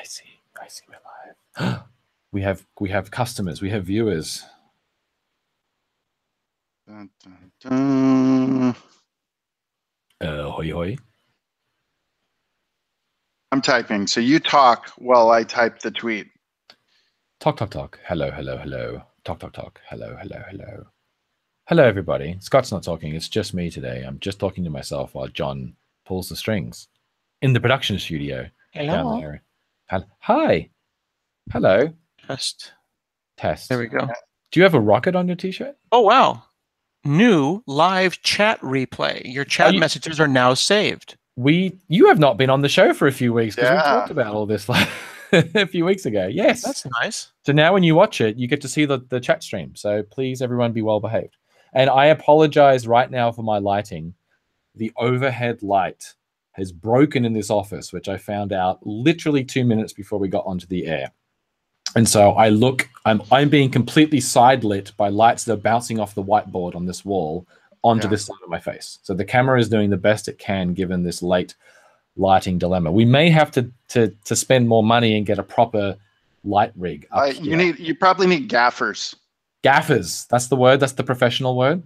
I see we're live. we have customers, we have viewers. Dun, dun, dun. Hoi hoi. I'm typing, so you talk while I type the tweet. Talk, talk, talk. Hello, hello, hello. Talk, talk, talk. Hello, hello, hello. Hello, everybody. Scott's not talking. It's just me today. I'm just talking to myself while John pulls the strings in the production studio. Hello. Down there. Hi. Hello. Test. Test. There we go. Do you have a rocket on your t-shirt? Oh, wow. New live chat replay. Your chat messages are now saved. You have not been on the show for a few weeks because we Yeah. talked about all this like a few weeks ago. Yes. That's nice. So now when you watch it, you get to see the chat stream. So please, everyone, be well behaved. And I apologize right now for my lighting. The overhead light has broken in this office, which I found out literally 2 minutes before we got onto the air. And so I'm being completely side lit by lights that are bouncing off the whiteboard on this wall onto this side of my face. So the camera is doing the best it can given this late lighting dilemma. We may have to spend more money and get a proper light rig. You probably need gaffers. Gaffers. That's the word. That's the professional word.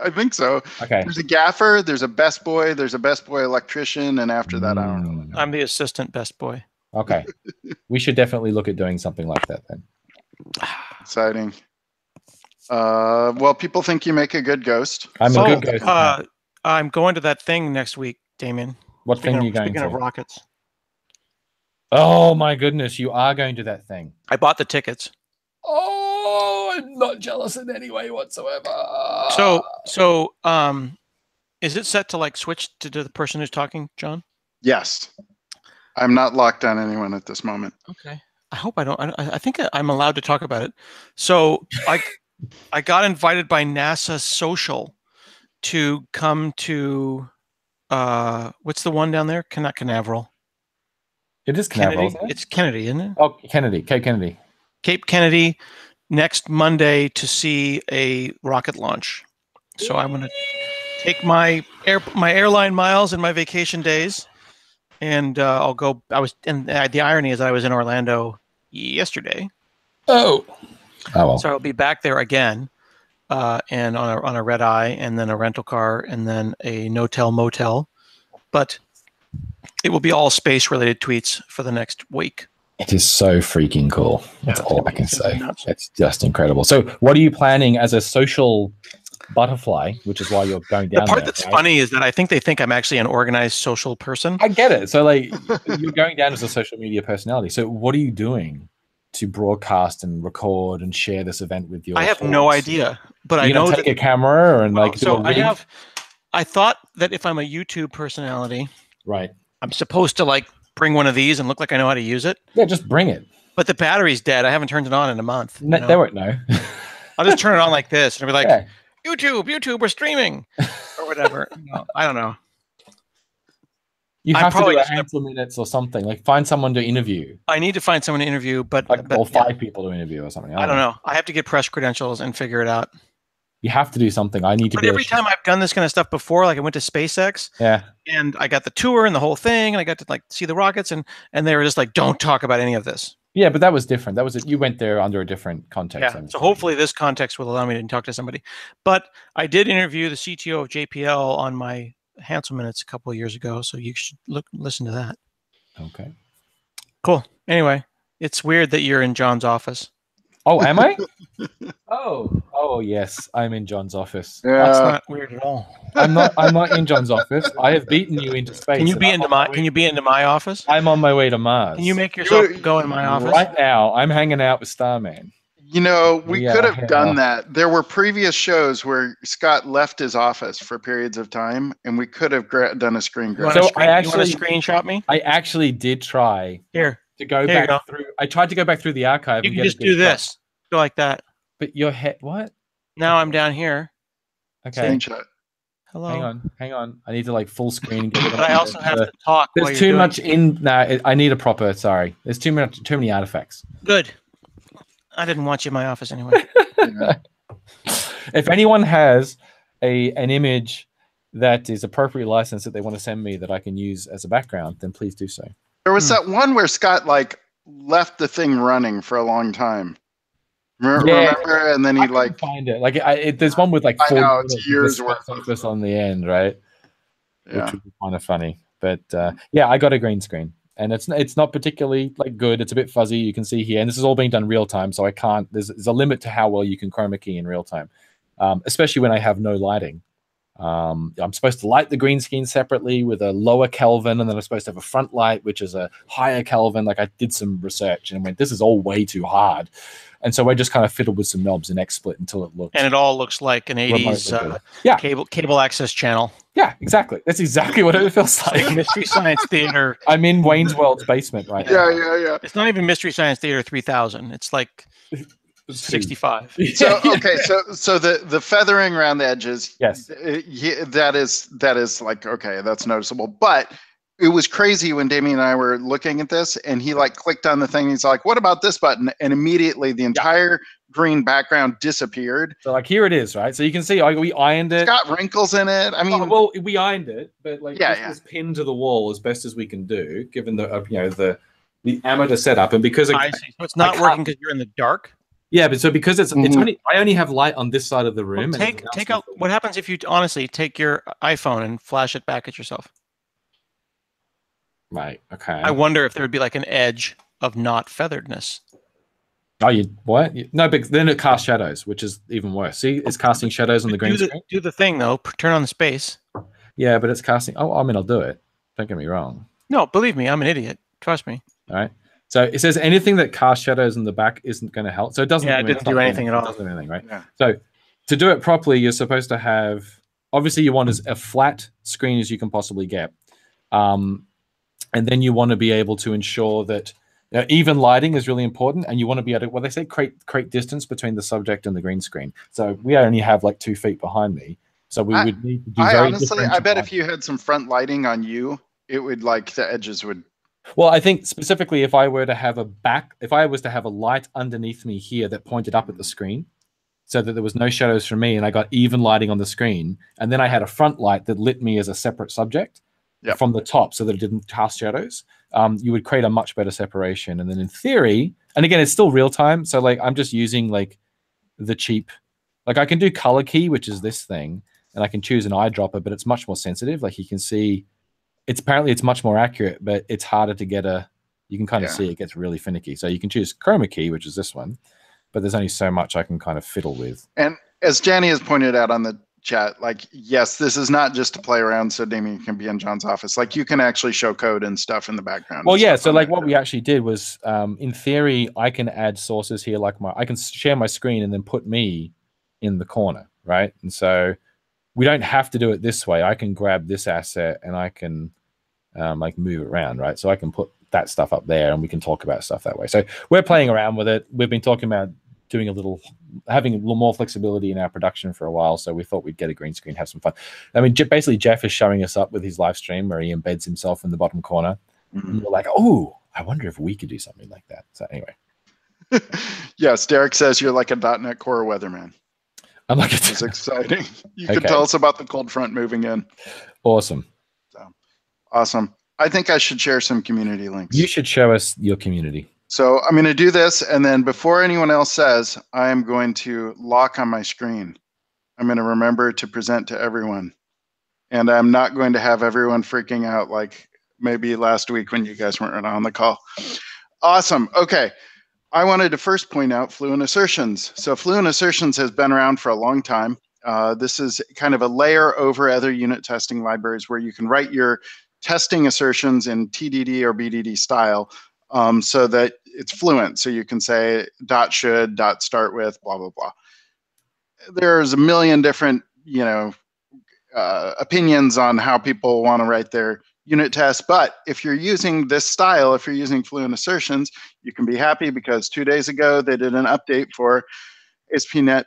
I think so. Okay. There's a gaffer. There's a best boy. There's a best boy electrician, and after that, I don't know. I'm the assistant best boy. Okay. We should definitely look at doing something like that then. Exciting. Well, people think you make a good ghost. I'm a good ghost. I'm going to that thing next week, Damien. What thing are you going Speaking to? of rockets. Oh my goodness, you are going to that thing. I bought the tickets. Oh, I'm not jealous in any way whatsoever. So, is it set to like switch to the person who's talking, John? Yes. I'm not locked on anyone at this moment. Okay. I hope I don't. I think I'm allowed to talk about it. So I got invited by NASA Social to come to what's the one down there? Not Canaveral. It is Canaveral. Kennedy. It's Kennedy, isn't it? Oh, Kennedy. Cape Kennedy. Cape Kennedy next Monday to see a rocket launch. So I'm going to take my airline miles and my vacation days, and I'll go. The irony is that I was in Orlando yesterday. Oh well. So I'll be back there again, and on a red eye, and then a rental car, and then a no-tell motel. But it will be all space-related tweets for the next week. It is so freaking cool. That's all I can say. Nuts. It's just incredible. So what are you planning as a social butterfly, which is why you're going down there? The part that's funny is that I think they think I'm actually an organized social person. I get it. So like you're going down as a social media personality. So what are you doing to broadcast and record and share this event with your I have friends? no idea, but I know take a camera and like so do a rig? I thought that if I'm a YouTube personality, right, I'm supposed to like bring one of these and look like I know how to use it. Yeah, just bring it. But the battery's dead. I haven't turned it on in a month. No, they won't know. I'll just turn it on like this and I'll be like, YouTube, we're streaming or whatever. No, I don't know. You have to do a handful of minutes or something. Like find someone to interview. I need to find someone to interview, but or 5 people to interview or something. I don't know. I have to get press credentials and figure it out. You have to do something. I need to. But every time I've done this kind of stuff before, like I went to SpaceX, and I got the tour and the whole thing, and I got to like see the rockets, and they were just like, "Don't talk about any of this." Yeah, but that was different. That was you went there under a different context. Yeah. So hopefully this context will allow me to talk to somebody. But I did interview the CTO of JPL on my Hansel Minutes a couple of years ago, so you should listen to that. Okay. Cool. Anyway, it's weird that you're in John's office. Oh, am I? Oh, yes, I'm in John's office. Yeah. That's not weird at all. I'm not in John's office. I have beaten you into space. Can you be into my office? I'm on my way to Mars. Can you make yourself go in my office? Right now, I'm hanging out with Starman. You know, we could have done that. There were previous shows where Scott left his office for periods of time, and we could have done a screen grab. You want to screenshot me? I actually did try to go back through. I tried to go back through the archive. You can just do this. Go like that. But your head, what? Now I'm down here. Okay. Screenshot. Hello. Hang on. I need to like full screen. But I also have to talk. There's too much in. No, I need a proper. Sorry, there's too many artifacts. Good. I didn't want you in my office anyway. If anyone has an image that is appropriately licensed that they want to send me that I can use as a background, then please do so. There was that one where Scott like left the thing running for a long time. Remember? And then he like find it. Like there's one with like 40 minutes of this surface on the end, right? Yeah. Which would be kind of funny. But yeah, I got a green screen, and it's not particularly like good. It's a bit fuzzy. You can see here, and this is all being done real time, so I can't. There's a limit to how well you can chroma key in real time, especially when I have no lighting. I'm supposed to light the green screen separately with a lower Kelvin, and then I'm supposed to have a front light, which is a higher Kelvin. Like I did some research and went, this is all way too hard. And so I just kind of fiddled with some knobs and XSplit until it looked. And it all looks like an 80s cable access channel. Yeah, exactly. That's exactly what it feels like. Like Mystery Science Theater. I'm in Wayne's World's basement right now. Yeah. It's not even Mystery Science Theater 3000. It's like 65. So okay, so the feathering around the edges, yes, that is like, okay, that's noticeable. But it was crazy when Damien and I were looking at this, and he like clicked on the thing. He's like, "What about this button?" And immediately the entire green background disappeared. So like here it is, right? So you can see we ironed it. It's got wrinkles in it. I mean, well, we ironed it, but like this was pinned to the wall as best as we can do, given the the amateur setup, and because I see. So it's not working because you're in the dark. Yeah, but so because it's only I only have light on this side of the room. Well, take out what happens if you honestly take your iPhone and flash it back at yourself. Right. Okay. I wonder if there would be like an edge of not featheredness. Oh, you what? No, but then it casts shadows, which is even worse. See, it's casting shadows on the green screen. Do the thing though. Turn on the space. Yeah, but it's casting. Oh, I mean, I'll do it. Don't get me wrong. No, believe me, I'm an idiot. Trust me. All right. So it says anything that casts shadows in the back isn't going to help. So it doesn't. Yeah, it didn't do anything at all. It doesn't do anything, right? Yeah. So to do it properly, you're supposed to have. Obviously, you want as a flat screen as you can possibly get. And then you want to be able to ensure that even lighting is really important, and you want to be able to, well, they say create distance between the subject and the green screen. So we only have like 2 feet behind me, so we would need to do honestly, I bet if you had some front lighting on you, it would like the edges would. Well, I think specifically if I were to have if I was to have a light underneath me here that pointed up at the screen, so that there was no shadows from me, and I got even lighting on the screen, and then I had a front light that lit me as a separate subject. Yep. From the top so that it didn't cast shadows, you would create a much better separation. And then in theory, and again, it's still real time. So like, I'm just using like the cheap, like I can do color key, which is this thing, and I can choose an eyedropper, but it's much more sensitive. Like you can see, apparently it's much more accurate, but it's harder to get you can kind of see it gets really finicky. So you can choose chroma key, which is this one, but there's only so much I can kind of fiddle with. And as Janny has pointed out on the chat, like, yes, this is not just to play around so Damien can be in John's office. Like you can actually show code and stuff in the background. Well, yeah. So like what we actually did was, in theory, I can add sources here. Like I can share my screen and then put me in the corner, right? And so we don't have to do it this way. I can grab this asset and I can like move it around, right? So I can put that stuff up there and we can talk about stuff that way. So we're playing around with it. We've been talking about having a little more flexibility in our production for a while, so we thought we'd get a green screen, have some fun. I mean, basically Jeff is showing us up with his live stream where he embeds himself in the bottom corner, and we're like, oh, I wonder if we could do something like that. So anyway. Yes, Derek says you're like a .NET Core weatherman. I'm like, it's exciting. You can tell us about the cold front moving in. Awesome. So awesome. I think I should share some community links. You should show us your community. So I'm going to do this, and then before anyone else says, I am going to lock on my screen. I'm going to remember to present to everyone. And I'm not going to have everyone freaking out like maybe last week when you guys weren't on the call. Awesome. Okay. I wanted to first point out Fluent Assertions. So Fluent Assertions has been around for a long time. This is kind of a layer over other unit testing libraries where you can write your testing assertions in TDD or BDD style. So that it's fluent. So you can say .should, .start with, blah, blah, blah. There's a million different, opinions on how people want to write their unit tests. But if you're using this style, if you're using Fluent Assertions, you can be happy because 2 days ago, they did an update for ASP.NET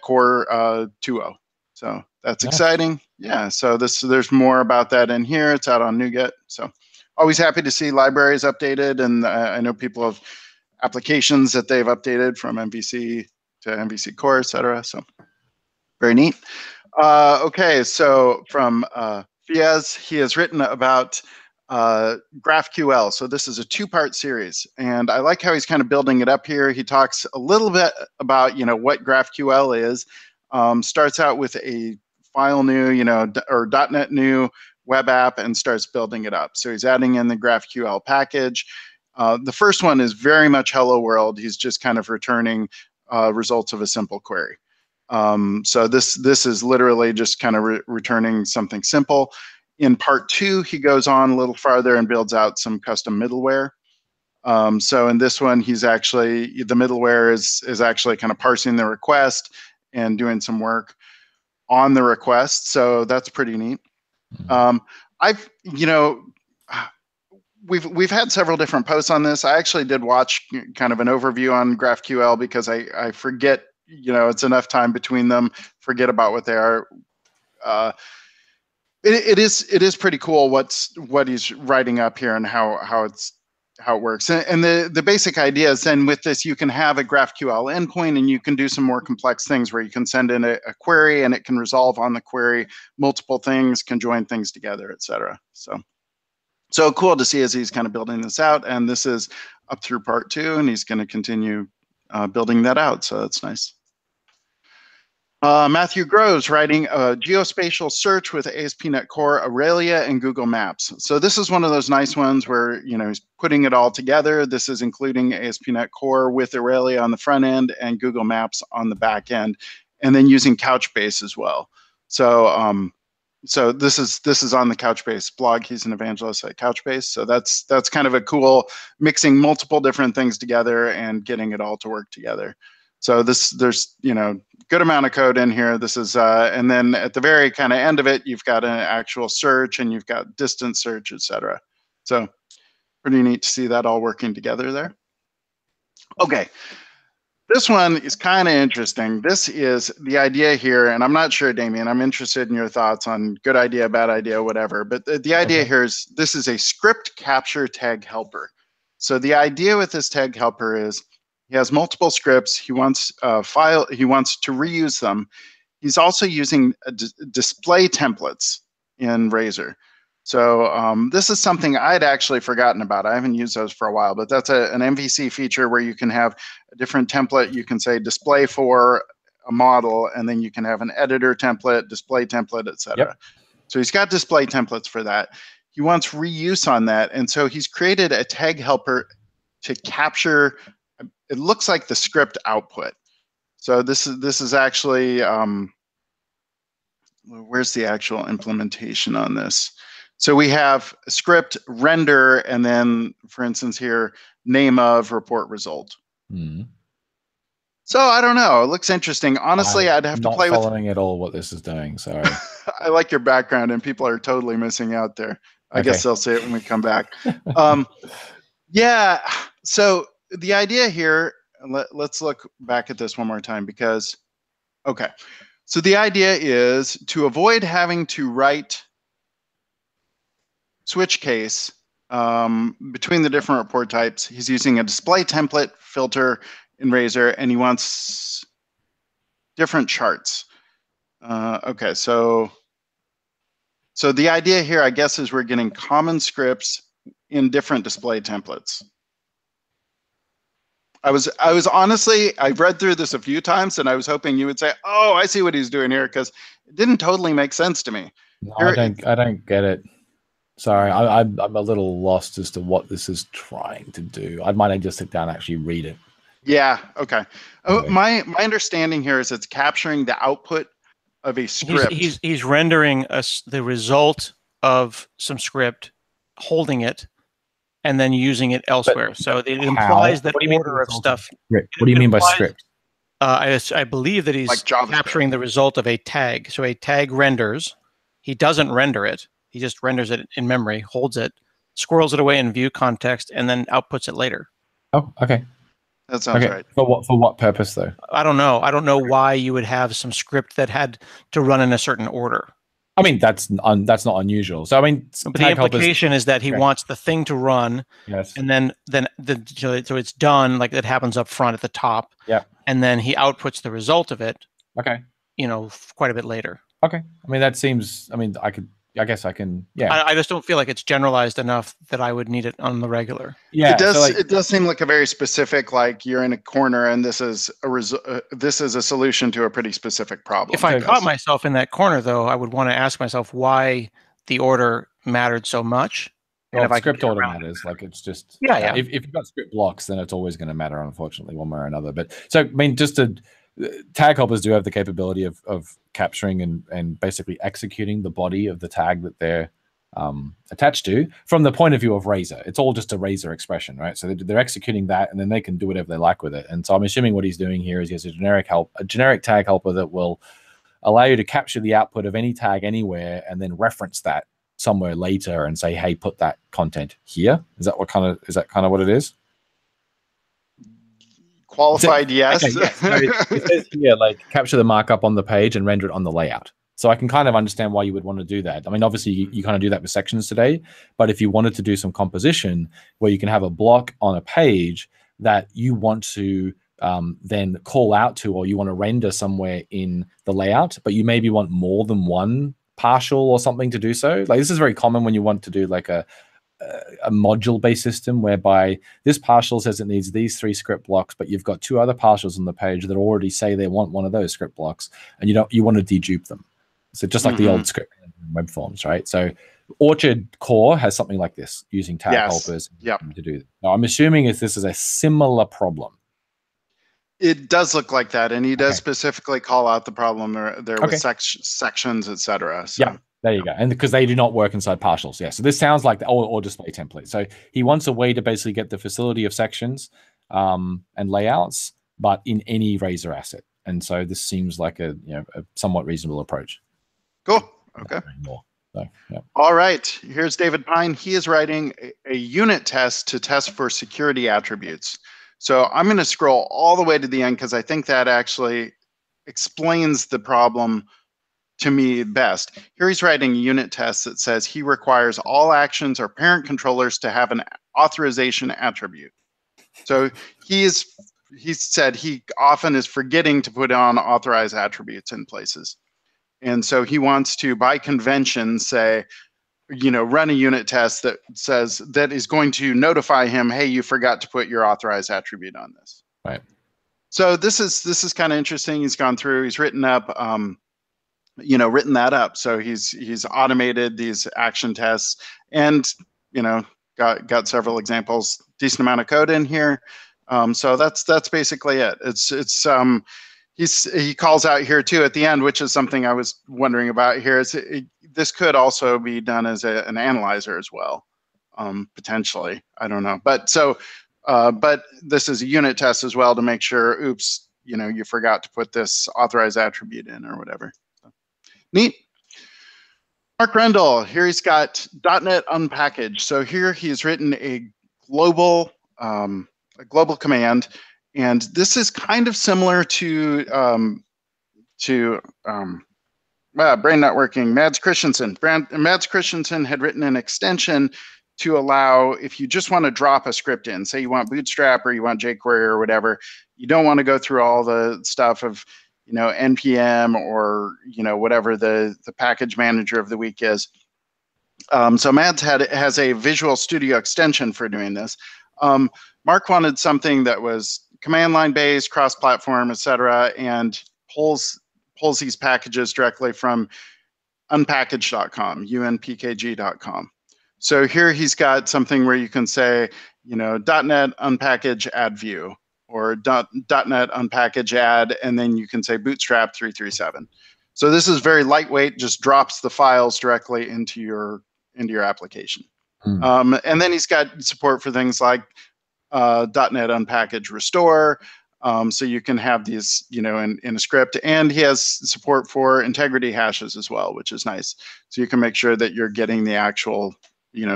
Core 2.0. So that's exciting. Yeah, so there's more about that in here. It's out on NuGet. So always happy to see libraries updated, and I know people have applications that they've updated from MVC to MVC Core, et cetera. So very neat. Okay, so from Fiaz, he has written about GraphQL. So this is a 2-part series, and I like how he's kind of building it up here. He talks a little bit about, what GraphQL is. Starts out with a file new, or .NET new web app, and starts building it up. So he's adding in the GraphQL package. The first one is very much hello world. He's just kind of returning results of a simple query. So this is literally just kind of returning something simple. In part 2, he goes on a little farther and builds out some custom middleware. So in this one, the middleware is actually kind of parsing the request and doing some work on the request. So that's pretty neat. We've had several different posts on this. I actually did watch kind of an overview on GraphQL because I forget, it's enough time between them, forget about what they are. It is pretty cool what he's writing up here and how it works. And the basic idea is then with this, you can have a GraphQL endpoint and you can do some more complex things where you can send in a query and it can resolve on the query multiple things, can join things together, etc. So cool to see as he's kind of building this out. And this is up through part 2, and he's going to continue building that out. So that's nice. Matthew Groves writing a geospatial search with ASP.NET Core, Aurelia, and Google Maps. So this is one of those nice ones where he's putting it all together. This is including ASP.NET Core with Aurelia on the front end and Google Maps on the back end, and then using Couchbase as well. So this is on the Couchbase blog. He's an evangelist at Couchbase. So that's kind of a cool mixing multiple different things together and getting it all to work together. So there's good amount of code in here. This is and then at the very kind of end of it, you've got an actual search and you've got distance search, etc. So pretty neat to see that all working together there. Okay, this one is kind of interesting. This is the idea here, and I'm not sure, Damien, I'm interested in your thoughts on good idea, bad idea, whatever. But the idea here is this is a script capture tag helper. So the idea with this tag helper is he has multiple scripts. He wants he wants to reuse them. He's also using display templates in Razor. So this is something I'd actually forgotten about. I haven't used those for a while, but that's an MVC feature where you can have a different template. You can say display for a model, and then you can have an editor template, display template, etc. Yep. So he's got display templates for that. He wants reuse on that, and so he's created a tag helper to capture. It looks like the script output. So this is actually where's the actual implementation on this? So we have script render, and then, for instance, here name of report result. Mm-hmm. So I don't know. It looks interesting. Honestly, I'd have to play with. Not following at all what this is doing. Sorry. I like your background, and people are totally missing out there. I guess they'll see it when we come back. Yeah. So the idea here, let's look back at this one more time because, okay. So the idea is to avoid having to write switch case between the different report types. He's using a display template filter in Razor, and he wants different charts. Okay, so the idea here, I guess, is we're getting common scripts in different display templates. I was honestly, I've read through this a few times, and I was hoping you would say, "Oh, I see what he's doing here," because it didn't totally make sense to me. No, I don't get it. Sorry, I'm a little lost as to what this is trying to do. I might just sit down and actually read it. Yeah. Okay. My understanding here is it's capturing the output of a script. He's rendering us the result of some script, holding it, and then using it elsewhere. So it implies that order of stuff. What do you mean by script? I believe that he's capturing the result of a tag. So a tag renders. He doesn't render it. He just renders it in memory, holds it, squirrels it away in view context, and then outputs it later. Oh, okay. That sounds right. For what purpose, though? I don't know. I don't know why you would have some script that had to run in a certain order. I mean, that's not unusual. So I mean, but the implication is that he wants the thing to run, yes, and then so it's done, like that happens up front at the top, yeah, and then he outputs the result of it. Okay. Quite a bit later. Okay. I mean, that seems. I mean, I guess I can. Yeah. I just don't feel like it's generalized enough that I would need it on the regular. Yeah. It does seem like a very specific, like you're in a corner and this is a solution to a pretty specific problem. If I caught myself in that corner, though, I would want to ask myself why the order mattered so much. And if script order matters, like it's just yeah. If you've got script blocks, then it's always going to matter, unfortunately, one way or another. But so I mean, just to tag helpers do have the capability of capturing and basically executing the body of the tag that they're attached to from the point of view of Razor. It's all just a Razor expression, right? So they're executing that, and then they can do whatever they like with it. And so I'm assuming what he's doing here is he has a generic tag helper that will allow you to capture the output of any tag anywhere, and then reference that somewhere later and say, hey, put that content here. Is that kind of what it is? Qualified, yes. Okay, yes. So it says here, like, capture the markup on the page and render it on the layout. So I can kind of understand why you would want to do that. I mean, obviously, you kind of do that with sections today, but if you wanted to do some composition where you can have a block on a page that you want to then call out to, or you want to render somewhere in the layout, but you maybe want more than one partial or something to do so. Like, this is very common when you want to do like a module-based system whereby this partial says it needs these 3 script blocks, but you've got 2 other partials on the page that already say they want one of those script blocks, and you want to dedupe them. So just like the old script web forms, right? So Orchard Core has something like this using tag helpers to do that. Now, I'm assuming this is a similar problem. It does look like that, and he does specifically call out the problem there with sections, etc. So. Yeah. There you go. And because they do not work inside partials. Yeah. So this sounds like the or display template. So he wants a way to basically get the facility of sections and layouts, but in any Razor asset. And so this seems like a somewhat reasonable approach. Cool. Okay. So, yeah. All right. Here's David Pine. He is writing a unit test to test for security attributes. So I'm going to scroll all the way to the end because I think that actually explains the problem to me best. Here he's writing a unit test that says he requires all actions or parent controllers to have an authorization attribute. So he said he often is forgetting to put on authorized attributes in places. And so he wants to, by convention, say, run a unit test that says that is going to notify him, hey, you forgot to put your authorized attribute on this. Right. So this is kind of interesting. He's gone through, he's written up written that up. So he's automated these action tests, and got several examples, decent amount of code in here. So that's basically it. He calls out here too at the end, which is something I was wondering about here. This could also be done as an analyzer as well, potentially. I don't know, but this is a unit test as well to make sure, oops, you forgot to put this authorized attribute in or whatever. Neat. Mark Rendell, here he's got .NET Unpackaged. So here he's written a global command, and this is kind of similar to brain networking. Mads Christensen had written an extension to allow, if you just want to drop a script in, say you want Bootstrap or you want jQuery or whatever, you don't want to go through all the stuff of npm or whatever the package manager of the week is. So Mads has a Visual Studio extension for doing this. Mark wanted something that was command line based, cross-platform, etc., and pulls these packages directly from unpackage.com, unpkg.com. So here he's got something where you can say, .NET unpackage add view, or .NET unpackage add, and then you can say Bootstrap 337. So this is very lightweight, just drops the files directly into your application. And then he's got support for things like .NET unpackage restore, so you can have these in a script, and he has support for integrity hashes as well, which is nice. So you can make sure that you're getting the actual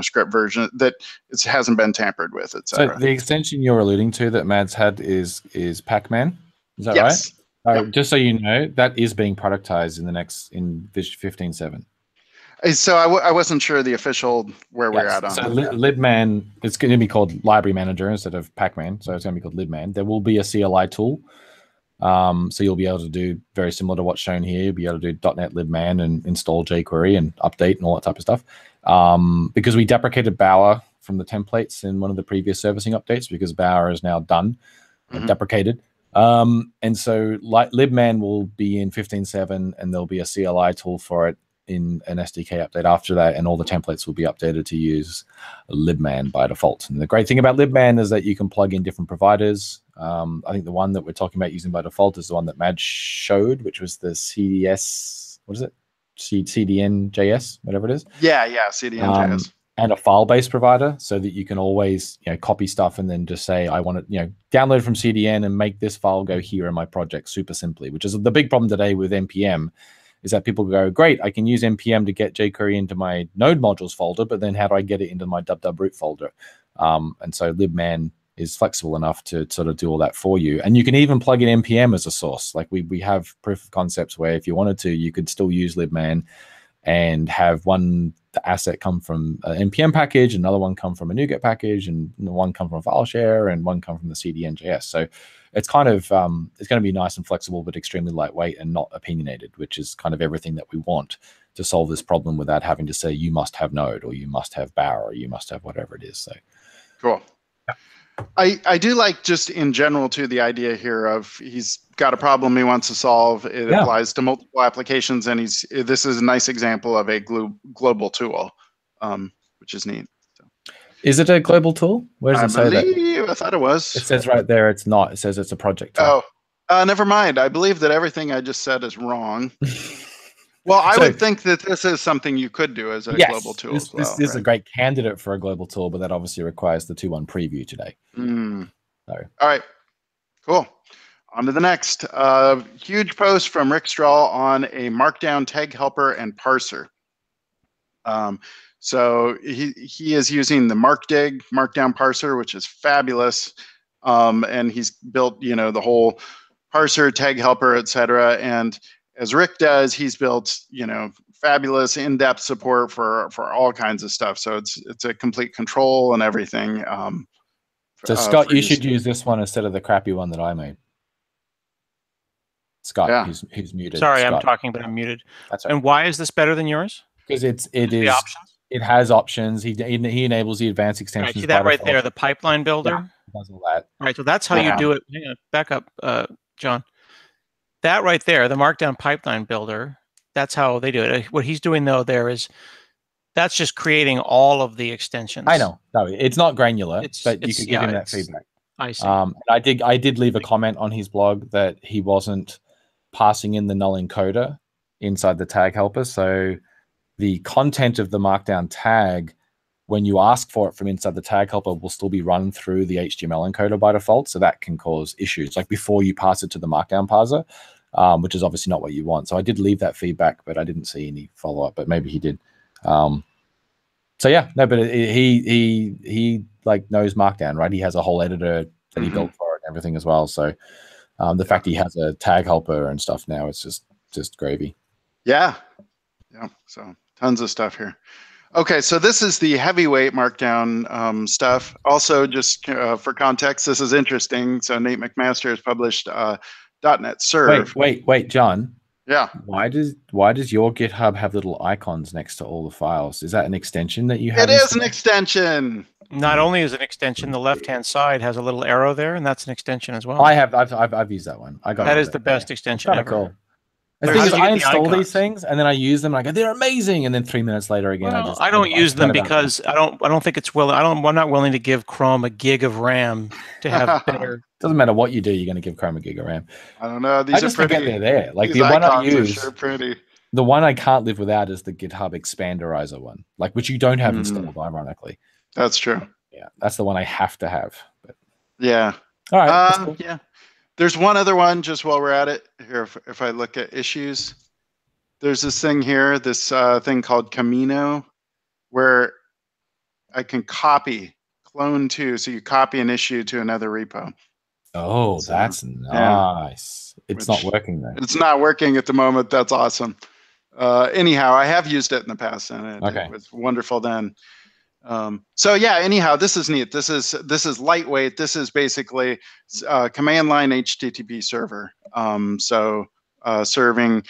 script version that it hasn't been tampered with, etc. So the extension you're alluding to that Mads had is Pacman. Is that right? Yep. Just so you know, that is being productized in 15.7. So I wasn't sure the official where we're at on. So libman, it's going to be called Library Manager instead of Pacman. So it's going to be called libman. There will be a CLI tool So you'll be able to do very similar to what's shown here. You'll be able to do .NET libman and install jQuery and update and all that type of stuff. Because we deprecated Bower from the templates in one of the previous servicing updates, because Bower is now done, deprecated. And so libman will be in 15.7, and there'll be a CLI tool for it in an SDK update after that, and all the templates will be updated to use libman by default. And the great thing about libman is that you can plug in different providers. I think the one that we're talking about using by default is the one that Mad showed, which was the CDS, what is it? CDN.js, whatever it is. Yeah, CDN.js. And a file-based provider, so that you can always copy stuff and then just say, I want to download from CDN and make this file go here in my project super simply, which is the big problem today with NPM, is that people go, great, I can use NPM to get jQuery into my node modules folder, but then how do I get it into my dub root folder? And so libman is flexible enough to sort of do all that for you. And you can even plug in NPM as a source. Like we have proof of concepts where if you wanted to, you could still use libman and have one asset come from an NPM package, another one come from a NuGet package, and one come from a file share, and one come from the CDN.js. So it's kind of, it's going to be nice and flexible, but extremely lightweight and not opinionated, which is kind of everything that we want to solve this problem without having to say, you must have Node, or you must have Bower, or you must have whatever it is. So cool. I do like, just in general too, the idea here of he's got a problem he wants to solve. It applies to multiple applications, and this is a nice example of a global tool, which is neat. So. Is it a global tool? Where does it say that? I thought it was. It says right there it's not. It says it's a project tool. Oh, never mind. I believe that everything I just said is wrong. Well, I would think that this is something you could do as a global tool. This is a great candidate for a global tool, but that obviously requires the 2.1 preview today. So. All right, cool. On to the next. Huge post from Rick Strahl on a Markdown tag helper and parser. So he is using the Markdown parser, which is fabulous. And he's built, the whole parser, tag helper, etc. And as Rick does, he's built, fabulous in-depth support for all kinds of stuff. So it's a complete control and everything. So Scott, you should use this one instead of the crappy one that I made. Scott, who's muted. Sorry, Scott. I'm talking, but I'm muted. That's right. And why is this better than yours? Because it has options. He enables the advanced extensions. Right, see that right there, the pipeline builder? Yeah, does all that. All right, so that's how you do it. Hang on, back up, John. That right there, the Markdown pipeline builder, that's how they do it. What he's doing, though, that's just creating all of the extensions. I know. No, it's not granular, but you could give him that feedback. I see. I did leave a comment on his blog that he wasn't passing in the null encoder inside the tag helper. So the content of the Markdown tag, when you ask for it from inside the tag helper, will still be run through the HTML encoder by default. So that can cause issues, like before you pass it to the Markdown parser, which is obviously not what you want. So I did leave that feedback, but I didn't see any follow-up, but maybe he did. So yeah, no, but he like knows Markdown, right? He has a whole editor that he built for it and everything as well. So the fact he has a tag helper and stuff now, it's just gravy. Yeah. So tons of stuff here. Okay, so this is the heavyweight Markdown stuff. Also, just for context, this is interesting. So Nate McMaster has published .NET Serve. Wait, John. Yeah. Why does your GitHub have little icons next to all the files? Is that an extension that you have? It is an extension. Not only is it an extension, the left-hand side has a little arrow there, and that's an extension as well. I've used that one. That is the best extension ever. Cool. The thing is, I install these things and then I use them and I go, they're amazing, and then 3 minutes later again, I don't use them because I don't think it's I'm not willing to give Chrome a gig of RAM to have better. Doesn't matter what you do, you're going to give Chrome a gig of RAM. I don't know. These are pretty. They're there. Like the one I use, sure pretty. The one I can't live without is the GitHub Expanderizer one, like which you don't have installed, ironically. That's true. Yeah, that's the one I have to have. But. Yeah. All right. Cool. Yeah. There's one other one, just while we're at it here. If I look at issues, there's this thing here, this thing called Camino, where I can clone to. So you copy an issue to another repo. Oh, so, that's nice. Yeah. It's not working though. It's not working at the moment. That's awesome. Anyhow, I have used it in the past, and it was wonderful then. So yeah, anyhow, this is neat. This is lightweight. This is basically command line HTTP server. So serving,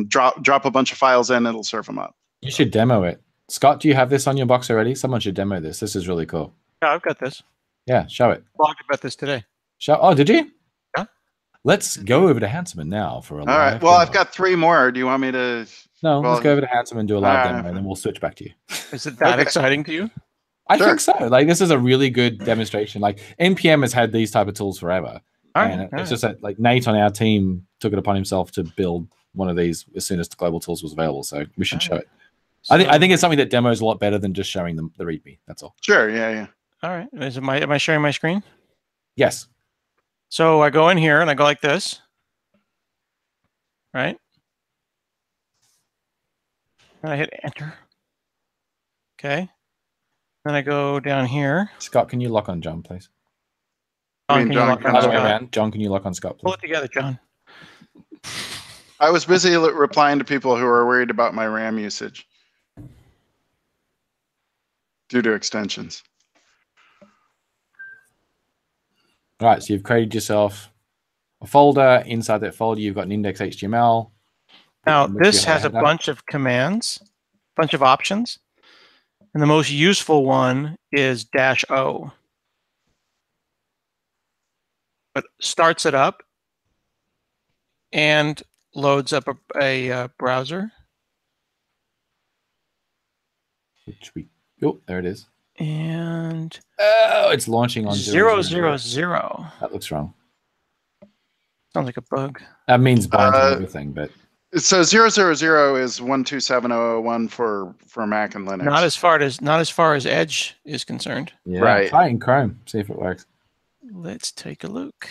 drop a bunch of files in, it'll serve them up. You should demo it. Scott, do you have this on your box already? Someone should demo this. This is really cool. Yeah, I've got this. Yeah, show it. Blogged about this today. Oh, did you? Yeah. Let's go over to Hanselman now for a live. All right. Well, demo. I've got 3 more. Do you want me to? No, well, let's go over to Hanselman and do a live all right. demo, and then we'll switch back to you. Is it that Okay. exciting to you? I Sure. think so. Like, this is a really good demonstration. Like, NPM has had these type of tools forever. All right, And all it's right. just that, like, Nate on our team took it upon himself to build one of these as soon as the global tools was available. So we should show it. I think it's something that demos a lot better than just showing them the README. That's all. Sure. Yeah. All right. Am I sharing my screen? Yes. So I go in here and I go like this, right? And I hit enter. Okay. Then I go down here. Scott, can you lock on John, please? I mean, Can you John, lock can on Other way Scott? around. John, can you lock on Scott, Pull please? it together, John. I was busy replying to people who are worried about my RAM usage due to extensions. All right, so you've created yourself a folder. Inside that folder, you've got an index.html. Now, in which this you has a header. bunch of commands, bunch of options. And the most useful one is -O. But starts it up and loads up a browser. Oh, there it is. And Oh, it's launching on 000. That looks wrong. Sounds like a bug. That means binding everything, but So 000 is 127.0.0.1 for Mac and Linux. Not as far as Edge is concerned. yeah. Right. Try it in Chrome. See if it works. Let's take a look.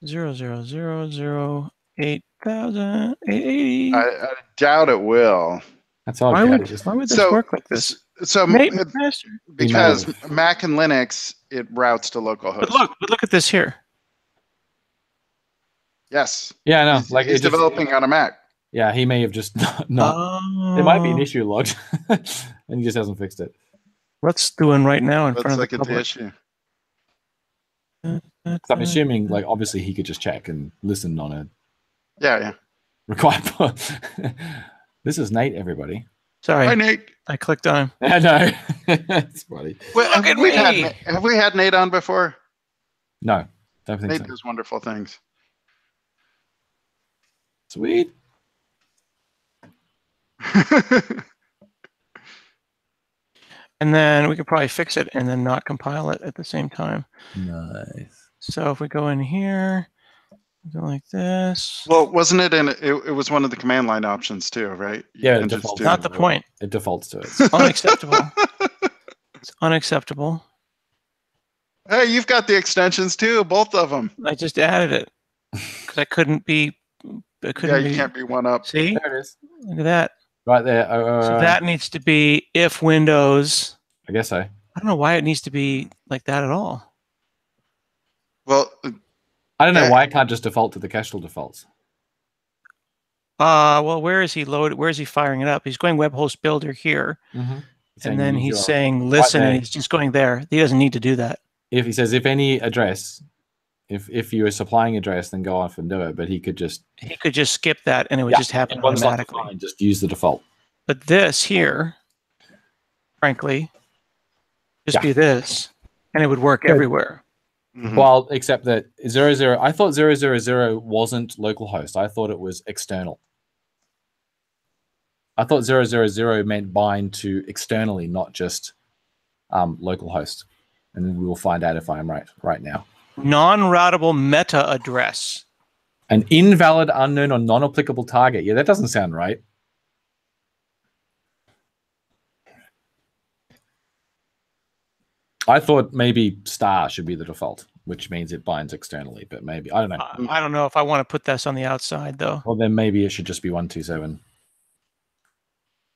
00008,880. I doubt it will. That's all. Why okay. would Just- this So- work like this? So Nate, master. because native. Mac and Linux, it routes to localhost. But look at this here. Yes. Yeah, I know. He's, Like he's it just, developing on a Mac. Yeah, he may have just not. There might be an Oh. issue logged, and he just hasn't fixed it. Let's do one right now in Let's front look of at the the public. issue. 'Cause I'm assuming, like, obviously he could just check and listen on a Yeah. required. This is Nate, everybody. Sorry, Hi, Nate. I clicked on him. I know. It's funny. Well, Look at me. have we had Nate on before? No, don't think Nate so. does wonderful things. Sweet. And then we could probably fix it and then not compile it at the same time. Nice. So if we go in here, go like this. Well, wasn't it it was one of the command line options too, right? You Yeah, can it just defaults. do- Not the point. It defaults to it. Unacceptable. It's unacceptable. Hey, you've got the extensions too, both of them. I just added it because I couldn't be. I Yeah, couldn't you be. can't be one up. See, There it is. look at that. Right there. So that needs to be if Windows. I guess so. I don't know why it needs to be like that at all. Well, I don't know Yeah. why it can't just default to the Kestrel defaults. Well, where is he loaded? Where is he firing it up? He's going web host builder here, and then he's saying listen, there. and he's just going there. He doesn't need to do that. If he says if any address, if you are supplying address, then go off and do it. But he could just He could just skip that, and it would Yeah, just happen once not automatically. defined, just use the default. But this here, frankly, just Yeah. be this, and it would work Good. everywhere. mhm. Well, except that 00. I thought 000 wasn't localhost. I thought it was external. I thought 000 meant bind to externally, not just localhost. And then we will find out if I'm right now. Non-routable meta address. An invalid, unknown, or non-applicable target. Yeah, that doesn't sound right. I thought maybe star should be the default, which means it binds externally, but maybe, I don't know. I don't know if I want to put this on the outside though. Well, then maybe it should just be 127.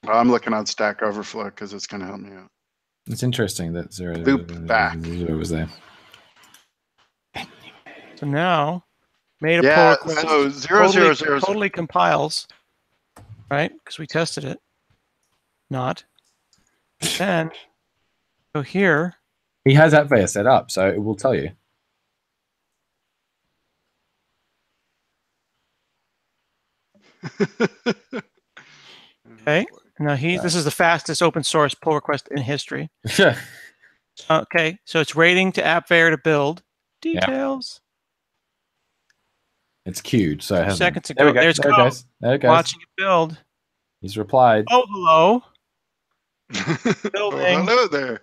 Well, I'm looking on Stack Overflow because it's going to help me out. It's interesting that Loop back. 0 was there. So now, made a Yeah, pull request. so 000. Totally compiles, right? Because we tested it. Not. Then go here. He has Appware set up, so it will tell you. Okay. Now this is the fastest open source pull request in history. Okay, so it's rating to AppVeyor to build. Details. It's queued, so it 2 hasn't. seconds ago. There we go. There's There it goes. There it goes. Watching it build. He's replied. Oh, hello. Oh, hello there.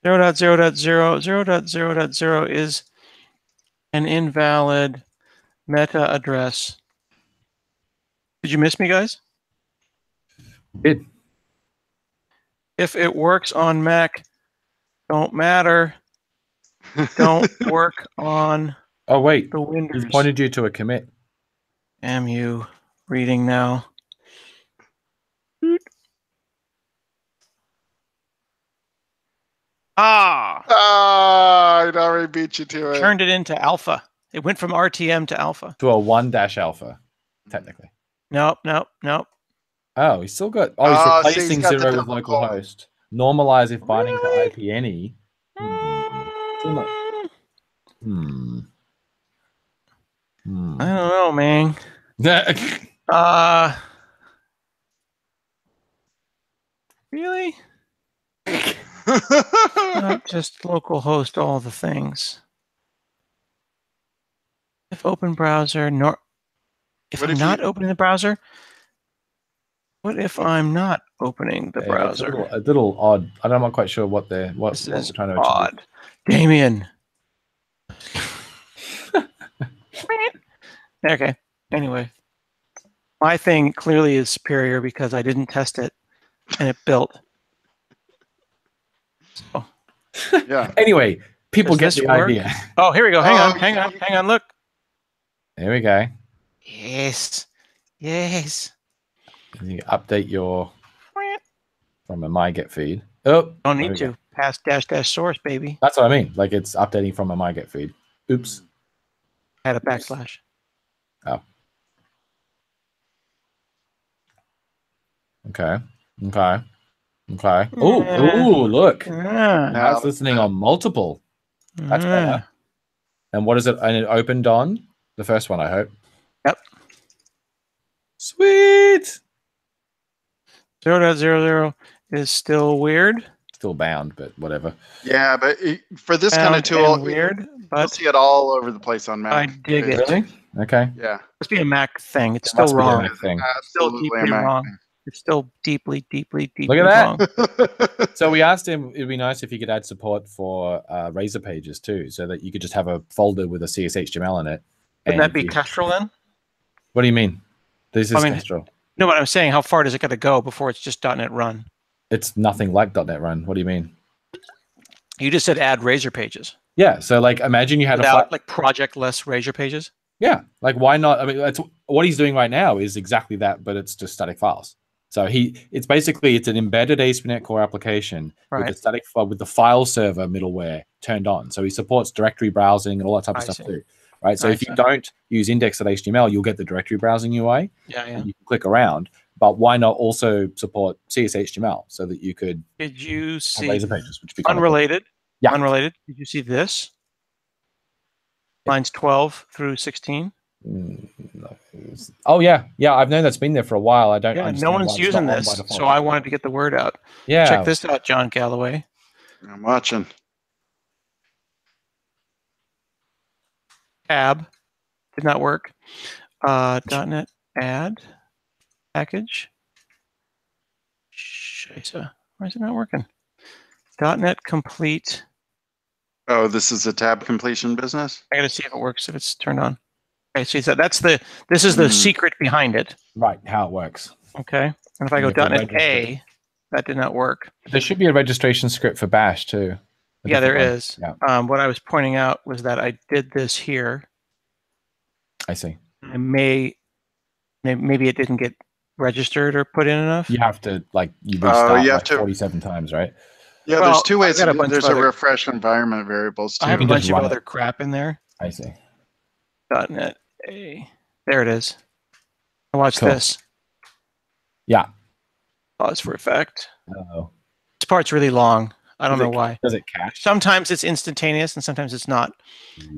0.0.0. 0.0.0 is an invalid meta address. Did you miss me, guys? Did. If it works on Mac, don't matter. Don't work on Oh wait, the Windows. he's pointed you to a commit. Am you reading now? I'd already beat you to it. Turned it into alpha. It went from RTM to alpha. To a 1-alpha, technically. Nope. Oh, he's still got. Oh, he's replacing he's got the 0 with double localhost. Normalize if binding to Really? IP-any. Still not. I don't know, man. Really? Not just localhost all the things. If open browser, if I'm not opening the browser, what if I'm not opening the browser? A little odd. I'm not quite sure what they're trying to achieve. Odd. Damien. Okay. Anyway, my thing clearly is superior because I didn't test it and it built. So. Yeah. Anyway, people get the idea. Oh, here we go. Hang on. Look. There we go. Yes. You update your from a MyGet feed. Oh, don't need to pass -- source, baby. That's what I mean. Like it's updating from a MyGet feed. Oops. Had a backslash. Oh. Okay. Oh, look. Now it's listening on multiple. That's better. And what is it? And it opened on the first one, I hope. Yep. Sweet. 0.00 is still weird. Still bound, but whatever. Yeah, but for this kind of tool, weird, but you'll see it all over the place on Mac. I dig it. Really? Okay. Yeah. Must be a Mac thing. It's still wrong. It's thing. Still deeply wrong. It's still deeply Look at that. Wrong. So we asked him, it'd be nice if you could add support for Razor pages too, so that you could just have a folder with a CSHTML in it. Would that be Kestrel then? What do you mean? This is Kestrel. No, but I'm saying, how far does it got to go before it's just .NET Run? It's nothing like .NET Run. What do you mean? You just said add Razor pages. Yeah. So like, imagine you had like project-less Razor pages. Yeah. Like, why not? I mean, that's what he's doing right now is exactly that, but it's just static files. So it's basically an embedded ASP.NET Core application with the static with the file server middleware turned on. So he supports directory browsing and all that type of stuff too. Right. So if you don't use index.html, you'll get the directory browsing UI. Yeah. You can click around. But why not also support CSHTML so that you could? Did you see Razor pages, which would be unrelated? Yeah. Unrelated. Did you see this? Lines 12 through 16. Oh yeah. I've known that's been there for a while. I don't. Yeah, no one's using this, so I wanted to get the word out. Yeah. Check this out, John Galloway. I'm watching. Tab did not work. .NET add package. Scheisse. Why is it not working? .NET complete. Oh, this is a tab completion business? I got to see if it works, if it's turned on. Okay, so this is the secret behind it. Right, how it works. Okay, and if I go .NET A, that did not work. There should be a registration script for Bash too. Yeah, there is. Yeah. What I was pointing out was that I did this here. I see. Maybe it didn't get registered or put in enough. You have to you restart 47 times, right? Yeah, well, there's two ways. There's a other, refresh environment variables too. I have a bunch of other crap in there. I see. .NET A. There it is. Watch this. Yeah. Pause for effect. Uh-oh. This part's really long. I don't know why. Does it cache? Sometimes it's instantaneous and sometimes it's not.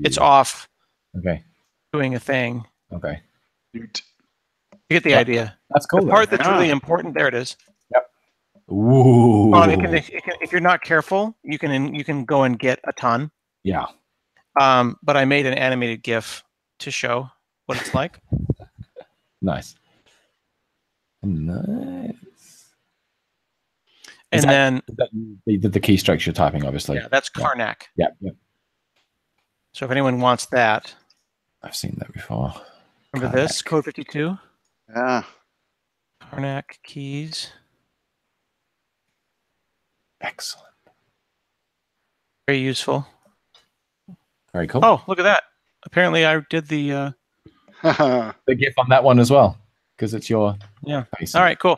It's off. Okay. Doing a thing. Okay. You get the idea. That's cool. The part though. that's really important, there it is. Ooh. Well, if you're not careful, you can go and get a ton. Yeah. But I made an animated GIF to show what it's like. Nice. Nice. And then the keystrokes you're typing, obviously. Yeah, that's Karnak. Yeah. So if anyone wants that, I've seen that before. remember this code 52? Yeah. Karnak keys. Excellent. Very useful. Very cool. Oh, look at that. Apparently I did the GIF on that one as well, because it's your face. All right, cool.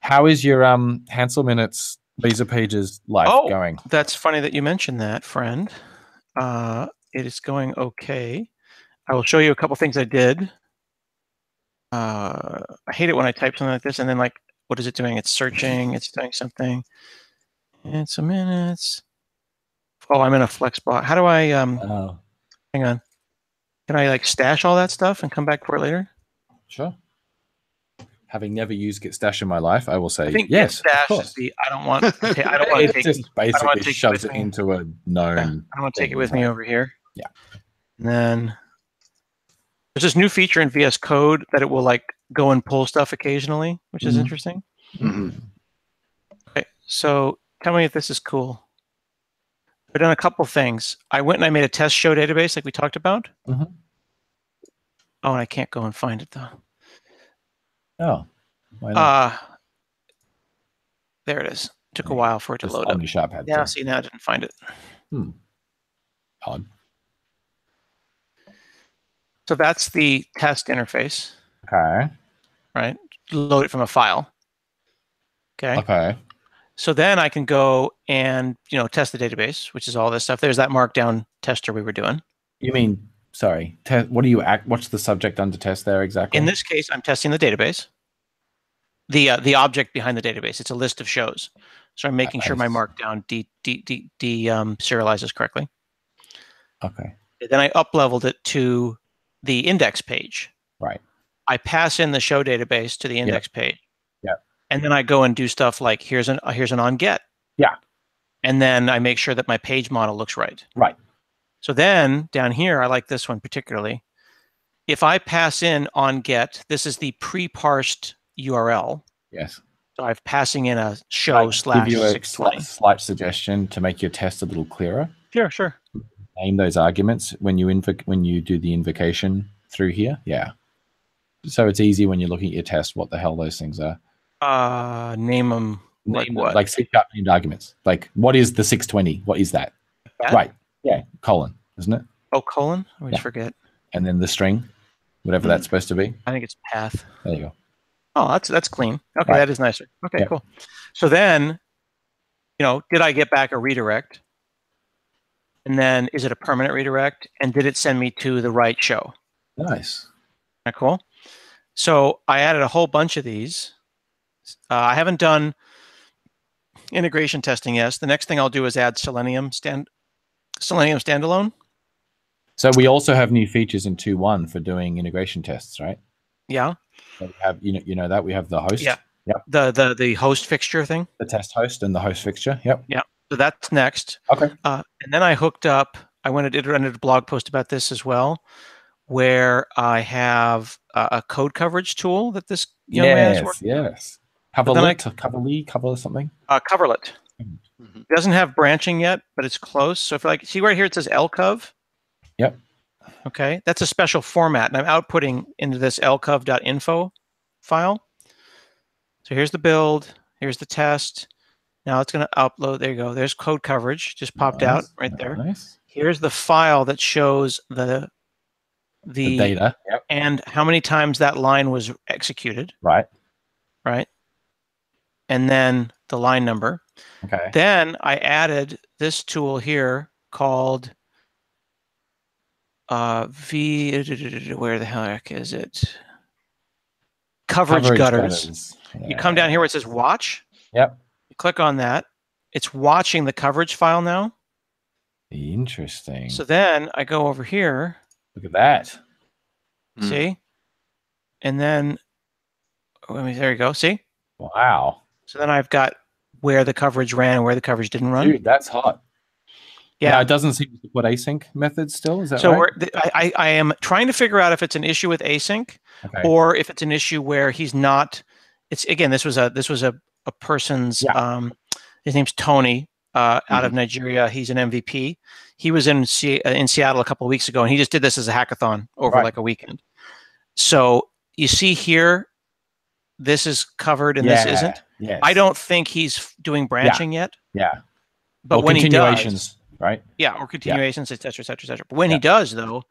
How is your Hansel Minutes Laser Pages life going? That's funny that you mentioned that, friend. It is going okay. I will show you a couple things I did. I hate it when I type something like this and then what is it doing? It's searching, it's doing something. And some minutes. Oh, I'm in a flex block. How do I hang on. Can I stash all that stuff and come back for it later? Sure. Having never used Git Stash in my life, I will say I think yes. Git Stash is I don't want to it take just basically shoves it me. into a known. Yeah, I don't want to take it with me over here. Yeah. And then there's this new feature in VS Code that it will go and pull stuff occasionally, which is interesting. Mm-hmm. Okay, so tell me if this is cool. I've done a couple things. I went and I made a test show database like we talked about. Mm-hmm. Oh, and I can't go and find it though. Oh, why not? There it is. Took a while for it to load up. Yeah, see, now I didn't find it. Odd. So that's the test interface. Okay. Right? Load it from a file. Okay. Okay. So then I can go and test the database, which is all this stuff. There's that Markdown tester we were doing. You mean, sorry, what do you what's the subject under test there exactly? In this case, I'm testing the database. The object behind the database. It's a list of shows. So I'm making sure my Markdown serializes correctly. Okay. Then I up-leveled it to the index page. Right. I pass in the show database to the index page. Yeah. And then I go and do stuff like here's an on get. Yeah. And then I make sure that my page model looks right. Right. So then down here, I like this one particularly. If I pass in on get, this is the pre-parsed URL. Yes. So I'm passing in a show / give you a 620. slight suggestion to make your test a little clearer. Sure. Name those arguments when you do the invocation through here. Yeah. So it's easy when you're looking at your test what the hell those things are. Name them like what? Like C# named arguments. Like what is the 620? What is that? Right. Yeah. Colon, isn't it? Oh, colon? I always forget. And then the string, whatever that's supposed to be. I think it's path. There you go. Oh, that's clean. Okay, that is nicer. Okay, cool. So then, did I get back a redirect? And then is it a permanent redirect? And did it send me to the right show? Nice. Isn't that cool? So I added a whole bunch of these. I haven't done integration testing yet. The next thing I'll do is add Selenium standalone. So we also have new features in 2.1 for doing integration tests, right? Yeah. So we have, that we have the host. Yeah. Yep. The host fixture thing. The test host and the host fixture. Yep. Yeah. So that's next. Okay. And then I hooked up. I went and did a blog post about this as well, where I have a code coverage tool that this young man is working. Yes. Coverlet, cover something. Coverlet. It doesn't have branching yet, but it's close. So if see right here it says lcov. Yep. Okay, that's a special format, and I'm outputting into this lcov.info file. So here's the build. Here's the test. Now it's going to upload. There you go. There's code coverage. Just popped out right there. Nice. Here's the file that shows the data and how many times that line was executed. Right. And then the line number. Okay. Then I added this tool here called where the heck is it? Coverage gutters. Yeah. You come down here where it says watch. Yep. You click on that. It's watching the coverage file now. Interesting. So then I go over here. Look at that. See? And then, there you go. See? Wow. So then I've got where the coverage ran and where the coverage didn't run. Dude, that's hot. Yeah. Now, it doesn't seem to support async methods still. Is that so right? I am trying to figure out if it's an issue with async or if it's an issue where he's not. It's again, this was a person's. Yeah. His name's Tony, out of Nigeria. He's an MVP. He was in Seattle a couple of weeks ago, and he just did this as a hackathon over like a weekend. So you see here, this is covered and this isn't. Yes. I don't think he's doing branching yet. Yeah. But when he does, right? Yeah, or continuations, et cetera, et cetera, et cetera. But when he does, though,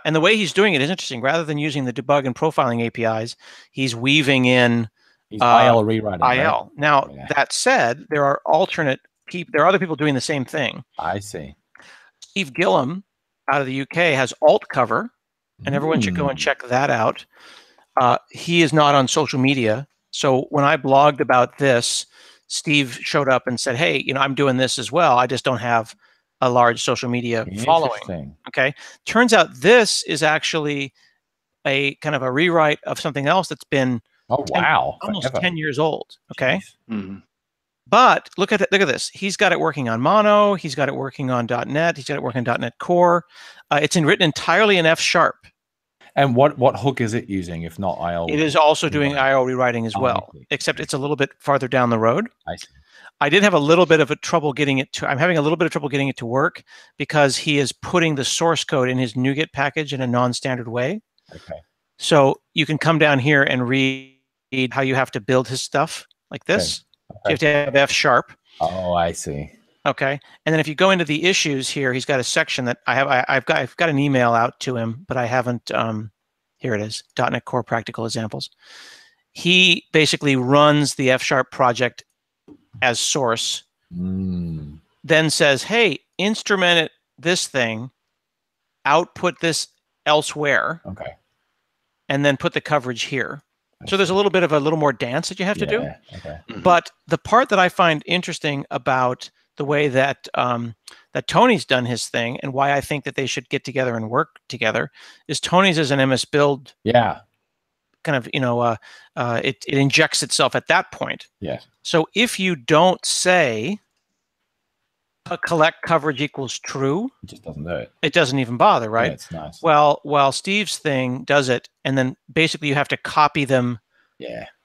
and the way he's doing it is interesting. Rather than using the debug and profiling APIs, he's weaving in IL rewriting. IL. Right? Now, that said, there are alternate people. There are other people doing the same thing. I see. Steve Gillum out of the UK has alt cover, and everyone should go and check that out. He is not on social media. So when I blogged about this, Steve showed up and said, hey, I'm doing this as well. I just don't have a large social media following. Okay. Turns out this is actually a kind of a rewrite of something else that's been almost 10 years old. Okay. But look at this. He's got it working on Mono. He's got it working on .NET. He's got it working on .NET Core. It's written entirely in F#. And what hook is it using, if not IL? It is also doing IO rewriting as well, except it's a little bit farther down the road. I see. I did have a little bit of trouble getting it to. I'm having a little bit of trouble getting it to work because he is putting the source code in his NuGet package in a non-standard way. Okay. So you can come down here and read how you have to build his stuff like this. So you have to have F#. Oh, I see. Okay, and then if you go into the issues here, he's got a section that I've got an email out to him, but I haven't. Here it is, .NET Core Practical Examples. He basically runs the F# project as source, then says, hey, instrument this thing, output this elsewhere, and then put the coverage here. So there's a little more dance that you have to do. Okay. But the part that I find interesting about the way that that Tony's done his thing and why I think that they should get together and work together is Tony's is an MS Build. Yeah. Kind of, it injects itself at that point. Yeah. So if you don't say collect coverage equals true, it just doesn't do it. It doesn't even bother, right? Yeah, it's nice. Well, while Steve's thing does it, and then basically you have to copy them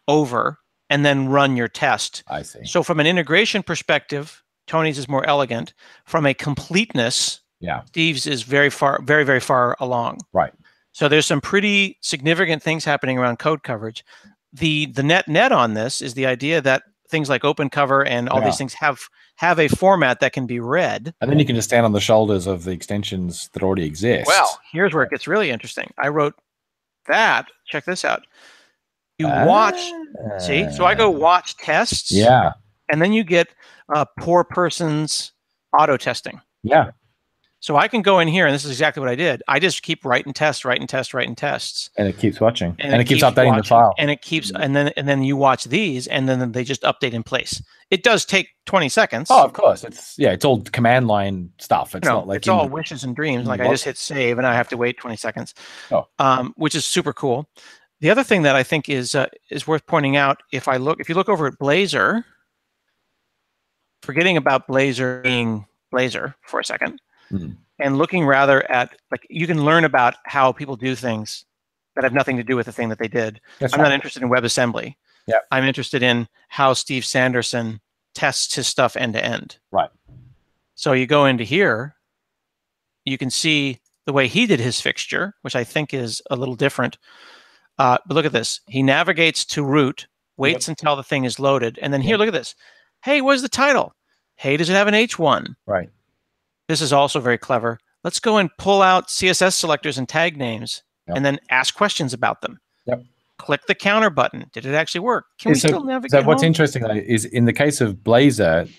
over and then run your test. I see. So from an integration perspective, Tony's is more elegant. From a completeness, Steve's is very, very far along. Right. So there's some pretty significant things happening around code coverage. The net on this is the idea that things like OpenCover and all these things have a format that can be read. And then you can just stand on the shoulders of the extensions that already exist. Well, here's where it gets really interesting. I wrote that. Check this out. You watch. See? So I go watch tests. Yeah. And then you get poor person's auto testing. Yeah. So I can go in here, and this is exactly what I did. I just keep writing tests. And it keeps watching. And it keeps updating the file. And it keeps, and then you watch these, and then they just update in place. It does take 20 seconds. Oh, of course. It's all command line stuff. It's not like it's all wishes and dreams. Like I just hit save, and I have to wait 20 seconds. Which is super cool. The other thing that I think is worth pointing out, if you look over at Blazor, forgetting about Blazor being Blazor for a second, and looking rather at, like, you can learn about how people do things that have nothing to do with the thing that they did. I'm not interested in WebAssembly. Yeah. I'm interested in how Steve Sanderson tests his stuff end to end. Right. So you go into here, you can see the way he did his fixture, which I think is a little different. But look at this. He navigates to root, waits until the thing is loaded, and then here, look at this. Hey, what's the title? Hey, does it have an H1? Right. This is also very clever. Let's go and pull out CSS selectors and tag names and then ask questions about them. Yep. Click the counter button. Did it actually work? Can we still navigate? So what's interesting though is in the case of Blazor,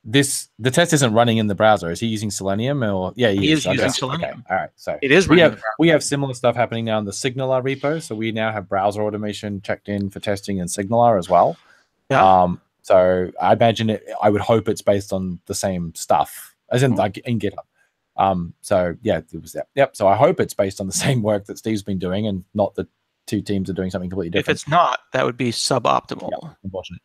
the test isn't running in the browser. Is he using Selenium or he is using Selenium. Okay. All right. So it is we have similar stuff happening now in the Signaler repo. So we now have browser automation checked in for testing in Signaler as well. Yeah. So I imagine I would hope it's based on the same stuff as in like in GitHub. So yeah, it was that. Yep. So I hope it's based on the same work that Steve's been doing and not the two teams are doing something completely If different. it's not, that would be suboptimal. Yeah, unfortunate.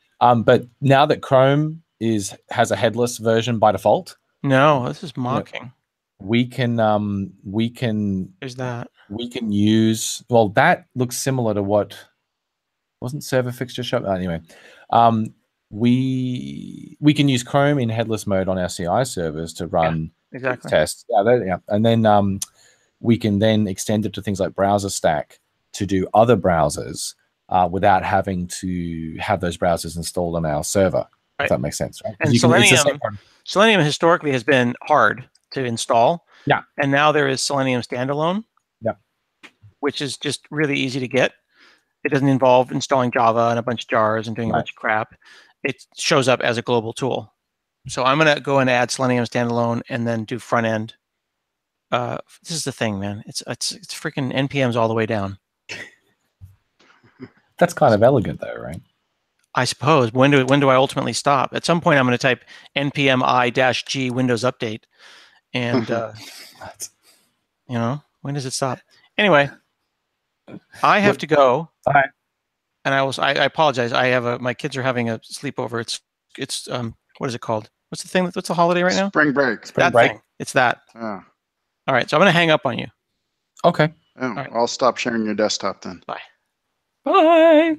But now that Chrome has a headless version by default, No, this is mocking. we can There's that. we can use, well, that looks similar to what wasn't server fixture shop anyway. We can use Chrome in headless mode on our CI servers to run Exactly. tests. And then we can then extend it to things like Browser Stack to do other browsers without having to have those browsers installed on our server. Right. If that makes sense, right? And Selenium historically has been hard to install. Yeah. And now there is Selenium standalone. Yeah. Which is just really easy to get. It doesn't involve installing Java and a bunch of jars and doing a bunch of crap. It shows up as a global tool. So I'm going to go and add Selenium standalone and then do front end. This is the thing, man. It's freaking NPMs all the way down. That's kind of elegant, though, right? I suppose. When do I ultimately stop? At some point, I'm going to type npm i-g Windows Update, and when does it stop? Anyway, I have to go. All right. And I apologize. My kids are having a sleepover. It's what is it called? What's the thing? What's the holiday right now? Spring break. Spring break. Thing. It's that. Oh. All right. So I'm going to hang up on you. Okay. Oh, right. I'll stop sharing your desktop then. Bye. Bye.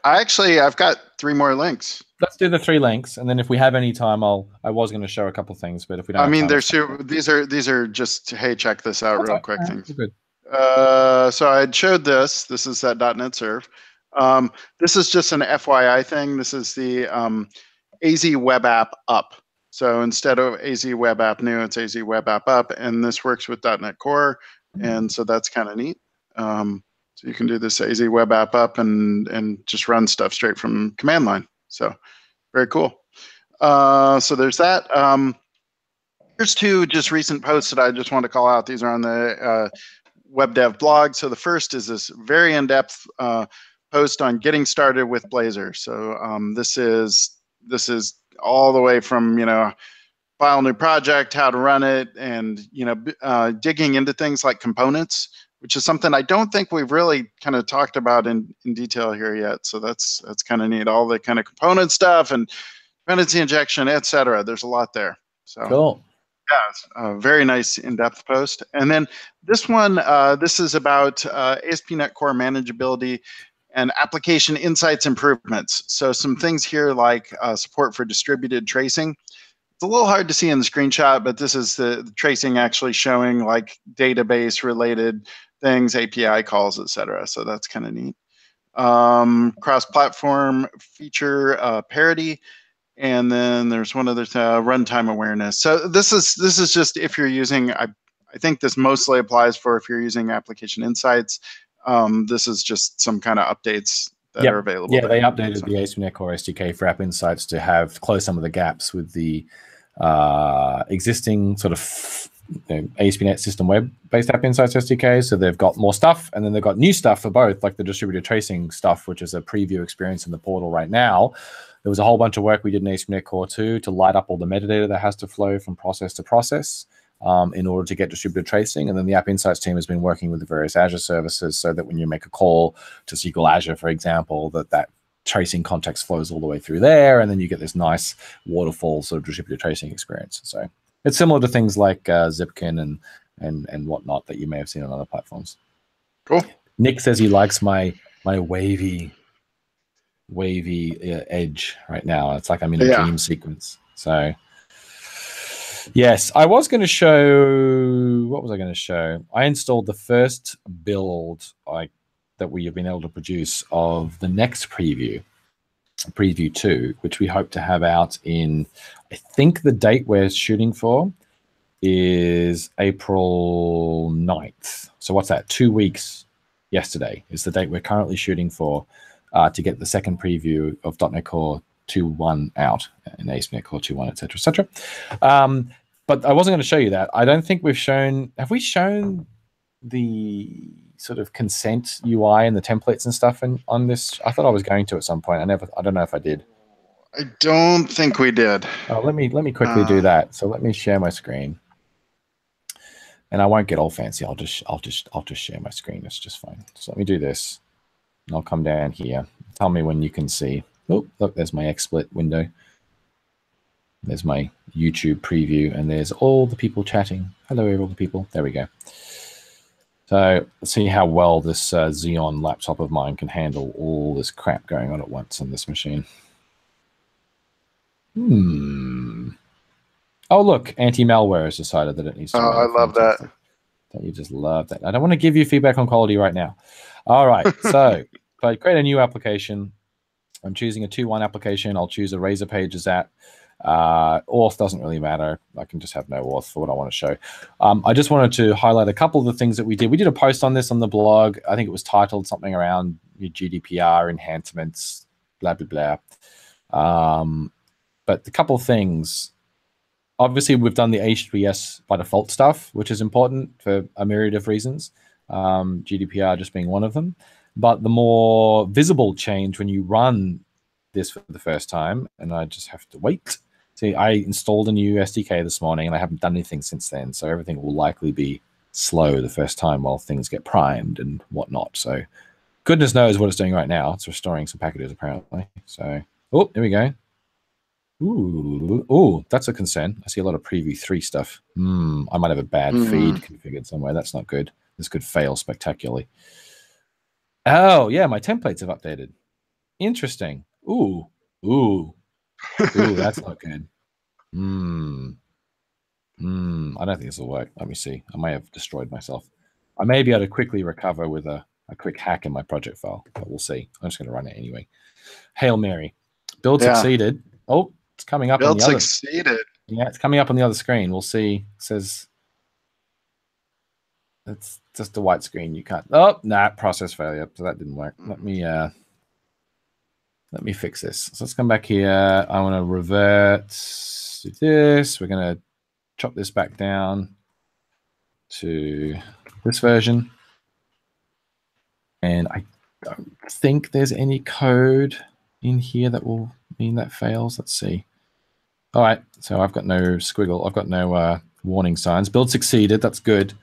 I've got 3 more links. Let's do the 3 links, and then if we have any time, I was going to show a couple things, but if we don't, there's 2. These are just, hey, check this out real quick things. Good. So I showed this. This is that .NET Serve. This is just an FYI thing. This is the AZ Web App Up. So instead of AZ Web App New, it's AZ Web App Up, and this works with .NET Core, and so that's kind of neat. So you can do this AZ Web App Up and just run stuff straight from command line. So very cool. So there's that. Here's 2 just recent posts that I just want to call out. These are on the Web Dev blog. So the first is this very in-depth post on getting started with Blazor. So this is all the way from file new project, how to run it, and digging into things like components, which is something I don't think we've really kind of talked about in detail here yet. So that's kind of neat. All the kind of component stuff and dependency injection, etc. There's a lot there. So cool. Yeah, it's a very nice in-depth post. And then this one, this is about ASP.NET Core manageability and application insights improvements. So some things here like support for distributed tracing. It's a little hard to see in the screenshot, but this is the tracing actually showing like database related things, API calls, etc. So that's kind of neat. Cross-platform feature parity. And then there's one other runtime awareness. So this is just if you're using, I think this mostly applies for if you're using application insights. This is just some kind of updates that are available. Yeah, they updated the ASP.NET Core SDK for App Insights to close some of the gaps with the existing sort of ASP.NET System Web-based App Insights SDK. So they've got more stuff, and then they've got new stuff for both, like the distributed tracing stuff, which is a preview experience in the portal right now. There was a whole bunch of work we did in ASP.NET Core 2 to light up all the metadata that has to flow from process to process in order to get distributed tracing. And then the App Insights team has been working with the various Azure services so that when you make a call to SQL Azure, for example, that tracing context flows all the way through there, and then you get this nice waterfall sort of distributed tracing experience. So it's similar to things like Zipkin and whatnot that you may have seen on other platforms. Cool. Nick says he likes my wavy edge right now. It's like I'm in a dream sequence. So yes, I was going to show, what was I going to show? I installed the first build that we have been able to produce of the next preview 2, which we hope to have out in, I think the date we're shooting for is April 9th. So what's that? 2 weeks yesterday is the date we're currently shooting for to get the second preview of .NET Core 2.1 out in ASP.NET Core 2.1, etc., etc. But I wasn't going to show you that. I don't think we've shown. Have we shown the sort of consent UI and the templates and stuff on this? I thought I was going to at some point. I don't know if I did. I don't think we did. Oh, let me quickly do that. So let me share my screen. And I won't get all fancy. I'll just share my screen. It's just fine. So let me do this. And I'll come down here. Tell me when you can see. Oh, look, there's my XSplit window. There's my YouTube preview, and there's all the people chatting. Hello, all the people. There we go. So let's see how well this Xeon laptop of mine can handle all this crap going on at once on this machine. Oh, look, anti-malware has decided that it needs to run. I love that. Don't you just love that? I don't want to give you feedback on quality right now. All right, so if I create a new application, I'm choosing a 2.1 application. I'll choose a Razor Pages app. Auth doesn't really matter. I can just have no auth for what I want to show. I just wanted to highlight a couple of the things that we did. We did a post on this on the blog. I think it was titled something around GDPR enhancements, blah, blah, blah. But a couple of things. Obviously, we've done the HTTPS by default stuff, which is important for a myriad of reasons, GDPR just being one of them. But the more visible change when you run this for the first time, and I just have to wait. See, I installed a new SDK this morning, and I haven't done anything since then, so everything will likely be slow the first time while things get primed and whatnot. So goodness knows what it's doing right now. It's restoring some packages, apparently. So, oh, there we go. Ooh, that's a concern. I see a lot of preview 3 stuff. I might have a bad feed configured somewhere. That's not good. This could fail spectacularly. Oh, yeah, my templates have updated. Interesting. Ooh, that's not good. I don't think this will work. Let me see. I may have destroyed myself. I may be able to quickly recover with a quick hack in my project file, but we'll see. I'm just going to run it anyway. Hail Mary. Build succeeded. Oh, it's coming up on the other. Build succeeded. Yeah, it's coming up on the other screen. We'll see. It says it's just a white screen. You can't. Oh, nah, process failure. So that didn't work. Let me fix this. So let's come back here. I want to revert to this. We're going to chop this back down to this version. And I don't think there's any code in here that will mean that fails. Let's see. All right, so I've got no squiggle. I've got no warning signs. Build succeeded. That's good.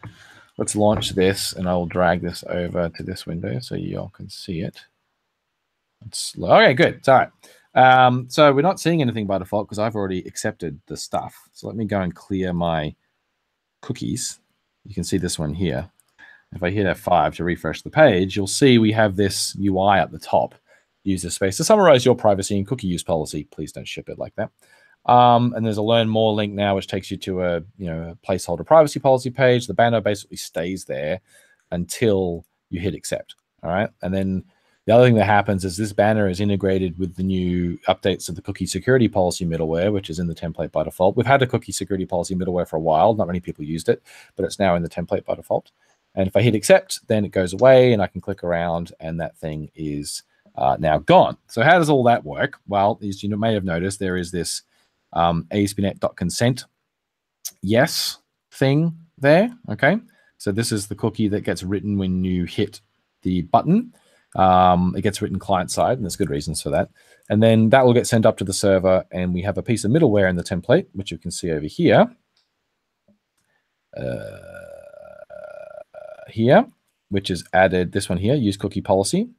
Let's launch this, and I'll drag this over to this window so you all can see it. Okay, good. It's all right. So we're not seeing anything by default because I've already accepted the stuff. So let me go and clear my cookies. You can see this one here. If I hit F5 to refresh the page, you'll see we have this UI at the top. Use this space to summarize your privacy and cookie use policy. Please don't ship it like that. And there's a learn more link now, which takes you to a placeholder privacy policy page. The banner basically stays there until you hit accept. All right. And then the other thing that happens is this banner is integrated with the new updates to the cookie security policy middleware, which is in the template by default. We've had a cookie security policy middleware for a while. Not many people used it, but it's now in the template by default. And if I hit accept, then it goes away and I can click around and that thing is now gone. So how does all that work? Well, as you may have noticed, there is this ASP.NET.consent yes thing there. Okay. So this is the cookie that gets written when you hit the button. It gets written client side, and there's good reasons for that. And then that will get sent up to the server, and we have a piece of middleware in the template, which you can see over here. Which is added, this one here, use cookie policy.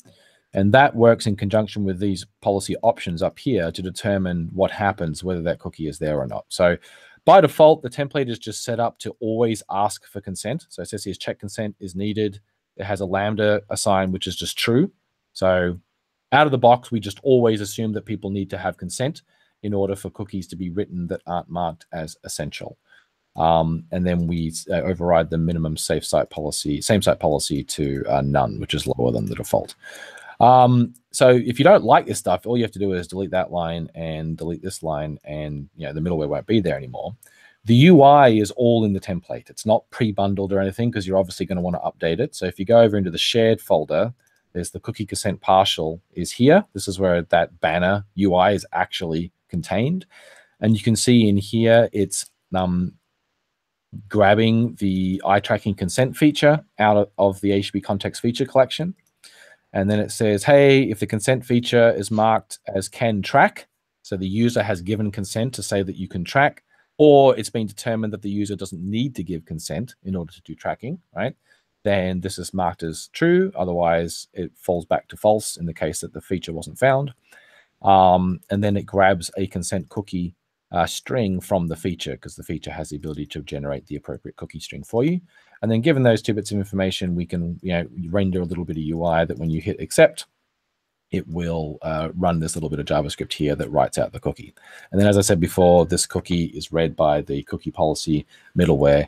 And that works in conjunction with these policy options up here to determine what happens, whether that cookie is there or not. So by default, the template is just set up to always ask for consent. So it says here, check consent is needed. It has a lambda assigned, which is just true. So out of the box, we just always assume that people need to have consent in order for cookies to be written that aren't marked as essential. And then we override the minimum same site policy to none, which is lower than the default. So if you don't like this stuff, all you have to do is delete that line and delete this line, and the middleware won't be there anymore. The UI is all in the template. It's not pre-bundled or anything because you're obviously going to want to update it. So if you go over into the shared folder, there's the cookie consent partial is here. This is where that banner UI is actually contained. And you can see in here, it's grabbing the eye tracking consent feature out of the HTTP context feature collection. And then it says, hey, if the consent feature is marked as can track, so the user has given consent to say that you can track, or it's been determined that the user doesn't need to give consent in order to do tracking, right? Then this is marked as true. Otherwise, it falls back to false in the case that the feature wasn't found. And then it grabs a consent cookie string from the feature, because the feature has the ability to generate the appropriate cookie string for you. And then given those 2 bits of information, we can render a little bit of UI that when you hit accept, it will run this little bit of JavaScript here that writes out the cookie. And then, as I said before, this cookie is read by the cookie policy middleware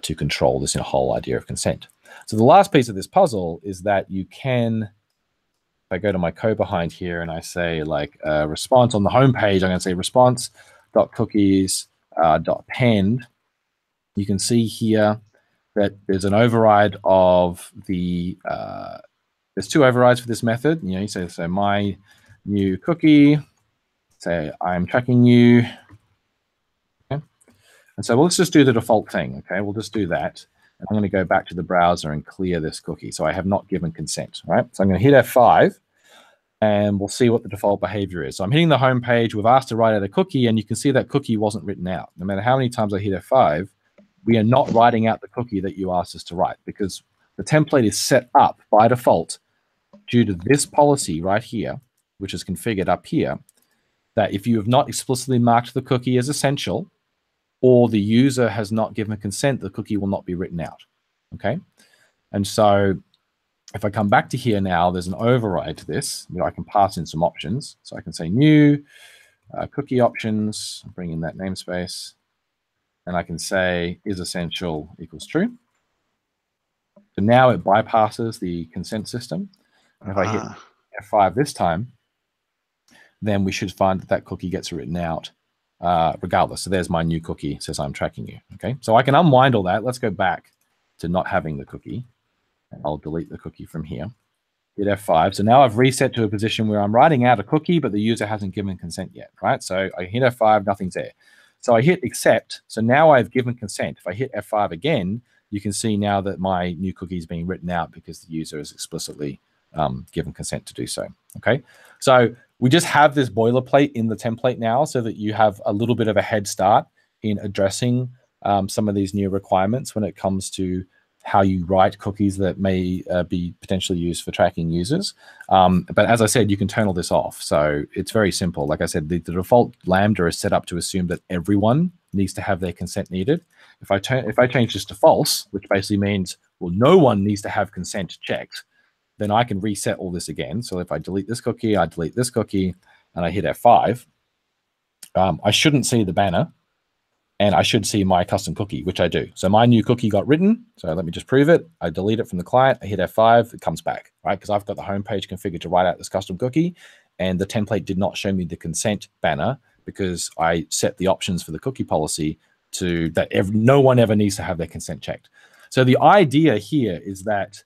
to control this whole idea of consent. So the last piece of this puzzle is that you can, if I go to my code behind here and I say like response on the home page, I'm going to say response.cookies.append. You can see here that there's an override of the there's 2 overrides for this method. You say, so my new cookie, say I'm tracking you. Okay. And so let's just do the default thing. Okay, we'll just do that. And I'm going to go back to the browser and clear this cookie. So I have not given consent, right? So I'm going to hit F5 and we'll see what the default behavior is. So I'm hitting the home page. We've asked to write out a cookie, and you can see that cookie wasn't written out. No matter how many times I hit F5, we are not writing out the cookie that you asked us to write, because the template is set up by default due to this policy right here, which is configured up here, that if you have not explicitly marked the cookie as essential, or the user has not given consent, the cookie will not be written out. Okay. And so if I come back to here now, there's an override to this. I can pass in some options. So I can say new cookie options, bring in that namespace, and I can say is essential equals true. So now it bypasses the consent system. And if I hit F5 this time, then we should find that that cookie gets written out regardless. So there's my new cookie, says I'm tracking you. Okay, so I can unwind all that. Let's go back to not having the cookie. And I'll delete the cookie from here. Hit F5. So now I've reset to a position where I'm writing out a cookie, but the user hasn't given consent yet, right? So I hit F5, nothing's there. So I hit accept. So now I've given consent. If I hit F5 again, you can see now that my new cookie is being written out because the user is explicitly given consent to do so. Okay, so we just have this boilerplate in the template now so that you have a little bit of a head start in addressing some of these new requirements when it comes to how you write cookies that may be potentially used for tracking users. But as I said, you can turn all this off. So it's very simple. Like I said, the default Lambda is set up to assume that everyone needs to have their consent needed. If I change this to false, which basically means, well, no one needs to have consent checked, then I can reset all this again. So if I delete this cookie, I delete this cookie, and I hit F5, I shouldn't see the banner, and I should see my custom cookie, which I do. So my new cookie got written. So let me just prove it. I delete it from the client. I hit F5. It comes back, right? Because I've got the home page configured to write out this custom cookie, and the template did not show me the consent banner because I set the options for the cookie policy to that no one ever needs to have their consent checked. So the idea here is that,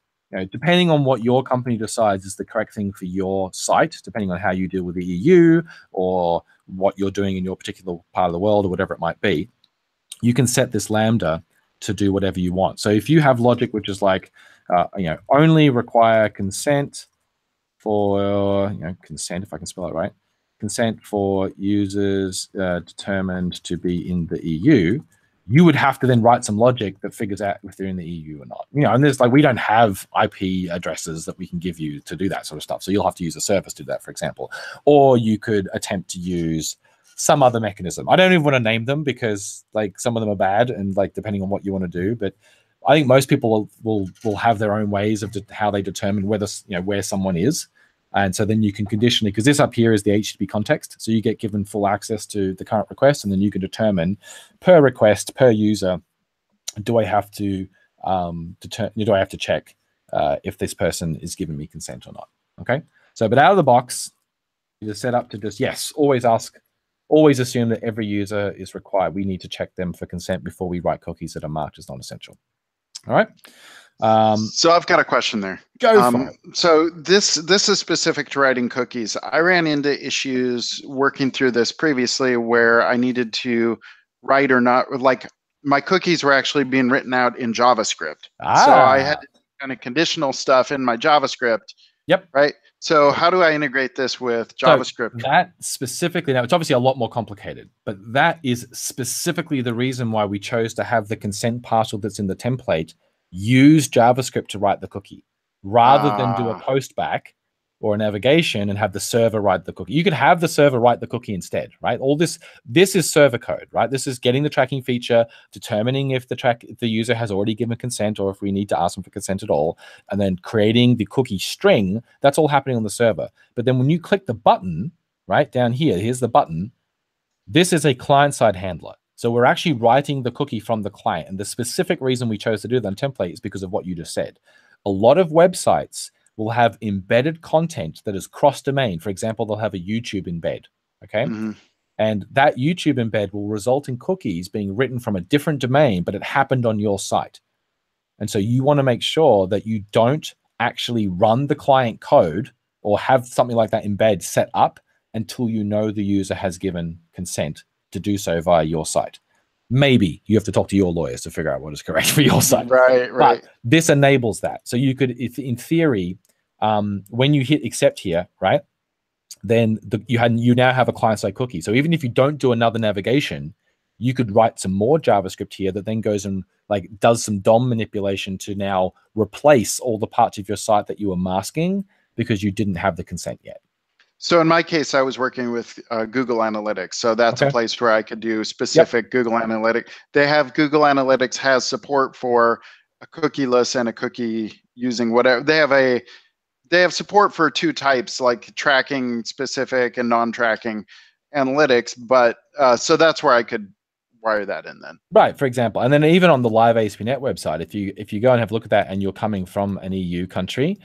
depending on what your company decides is the correct thing for your site, depending on how you deal with the EU or what you're doing in your particular part of the world or whatever it might be, you can set this Lambda to do whatever you want. So if you have logic which is like, only require consent for, consent, if I can spell it right, consent for users determined to be in the EU, you would have to then write some logic that figures out if they're in the EU or not. And there's we don't have IP addresses that we can give you to do that sort of stuff. So you'll have to use a service to do that, for example. Or you could attempt to use some other mechanism. I don't even want to name them because some of them are bad and depending on what you want to do. But I think most people will have their own ways of how they determine whether where someone is. And so then you can conditionally, because this up here is the HTTP context, so you get given full access to the current request, and then you can determine per request, per user, do I have to check if this person is giving me consent or not? Okay, so but out of the box, it is set up to just always assume that every user is required. We need to check them for consent before we write cookies that are marked as non-essential. All right. So I've got a question there. Go for it. So this is specific to writing cookies. I ran into issues working through this previously where I needed to write or not, my cookies were actually being written out in JavaScript. So I had kind of conditional stuff in my JavaScript. Yep. Right. So how do I integrate this with JavaScript? So that specifically, now it's obviously a lot more complicated, but that is specifically the reason why we chose to have the consent partial that's in the template use JavaScript to write the cookie rather than do a post back or a navigation and have the server write the cookie. You could have the server write the cookie instead, right? All this is server code, right? This is getting the tracking feature, determining if the user has already given consent or if we need to ask them for consent at all, and then creating the cookie string. That's all happening on the server. But then when you click the button, right down here, here's the button. This is a client-side handler. So we're actually writing the cookie from the client. And the specific reason we chose to do that on template is because of what you just said. A lot of websites will have embedded content that is cross-domain. For example, they'll have a YouTube embed, okay? And that YouTube embed will result in cookies being written from a different domain, but it happened on your site. And so you want to make sure that you don't actually run the client code or have something like that embed set up until you know the user has given consent to do so via your site. Maybe you have to talk to your lawyers to figure out what is correct for your site. Right. But this enables that. So you could, if in theory, when you hit accept here, right, then you now have a client-side cookie. So even if you don't do another navigation, you could write some more JavaScript here that then goes and like does some DOM manipulation to now replace all the parts of your site that you were masking because you didn't have the consent yet. So in my case, I was working with Google Analytics. So that's a place where I could do specific Google Analytics. They have Google Analytics has support for a cookieless and a cookie using whatever. They have support for two types, like tracking specific and non-tracking analytics. But so that's where I could wire that in then. Right, for example. And then even on the live ASP.NET website, if you go and have a look at that and you're coming from an EU country,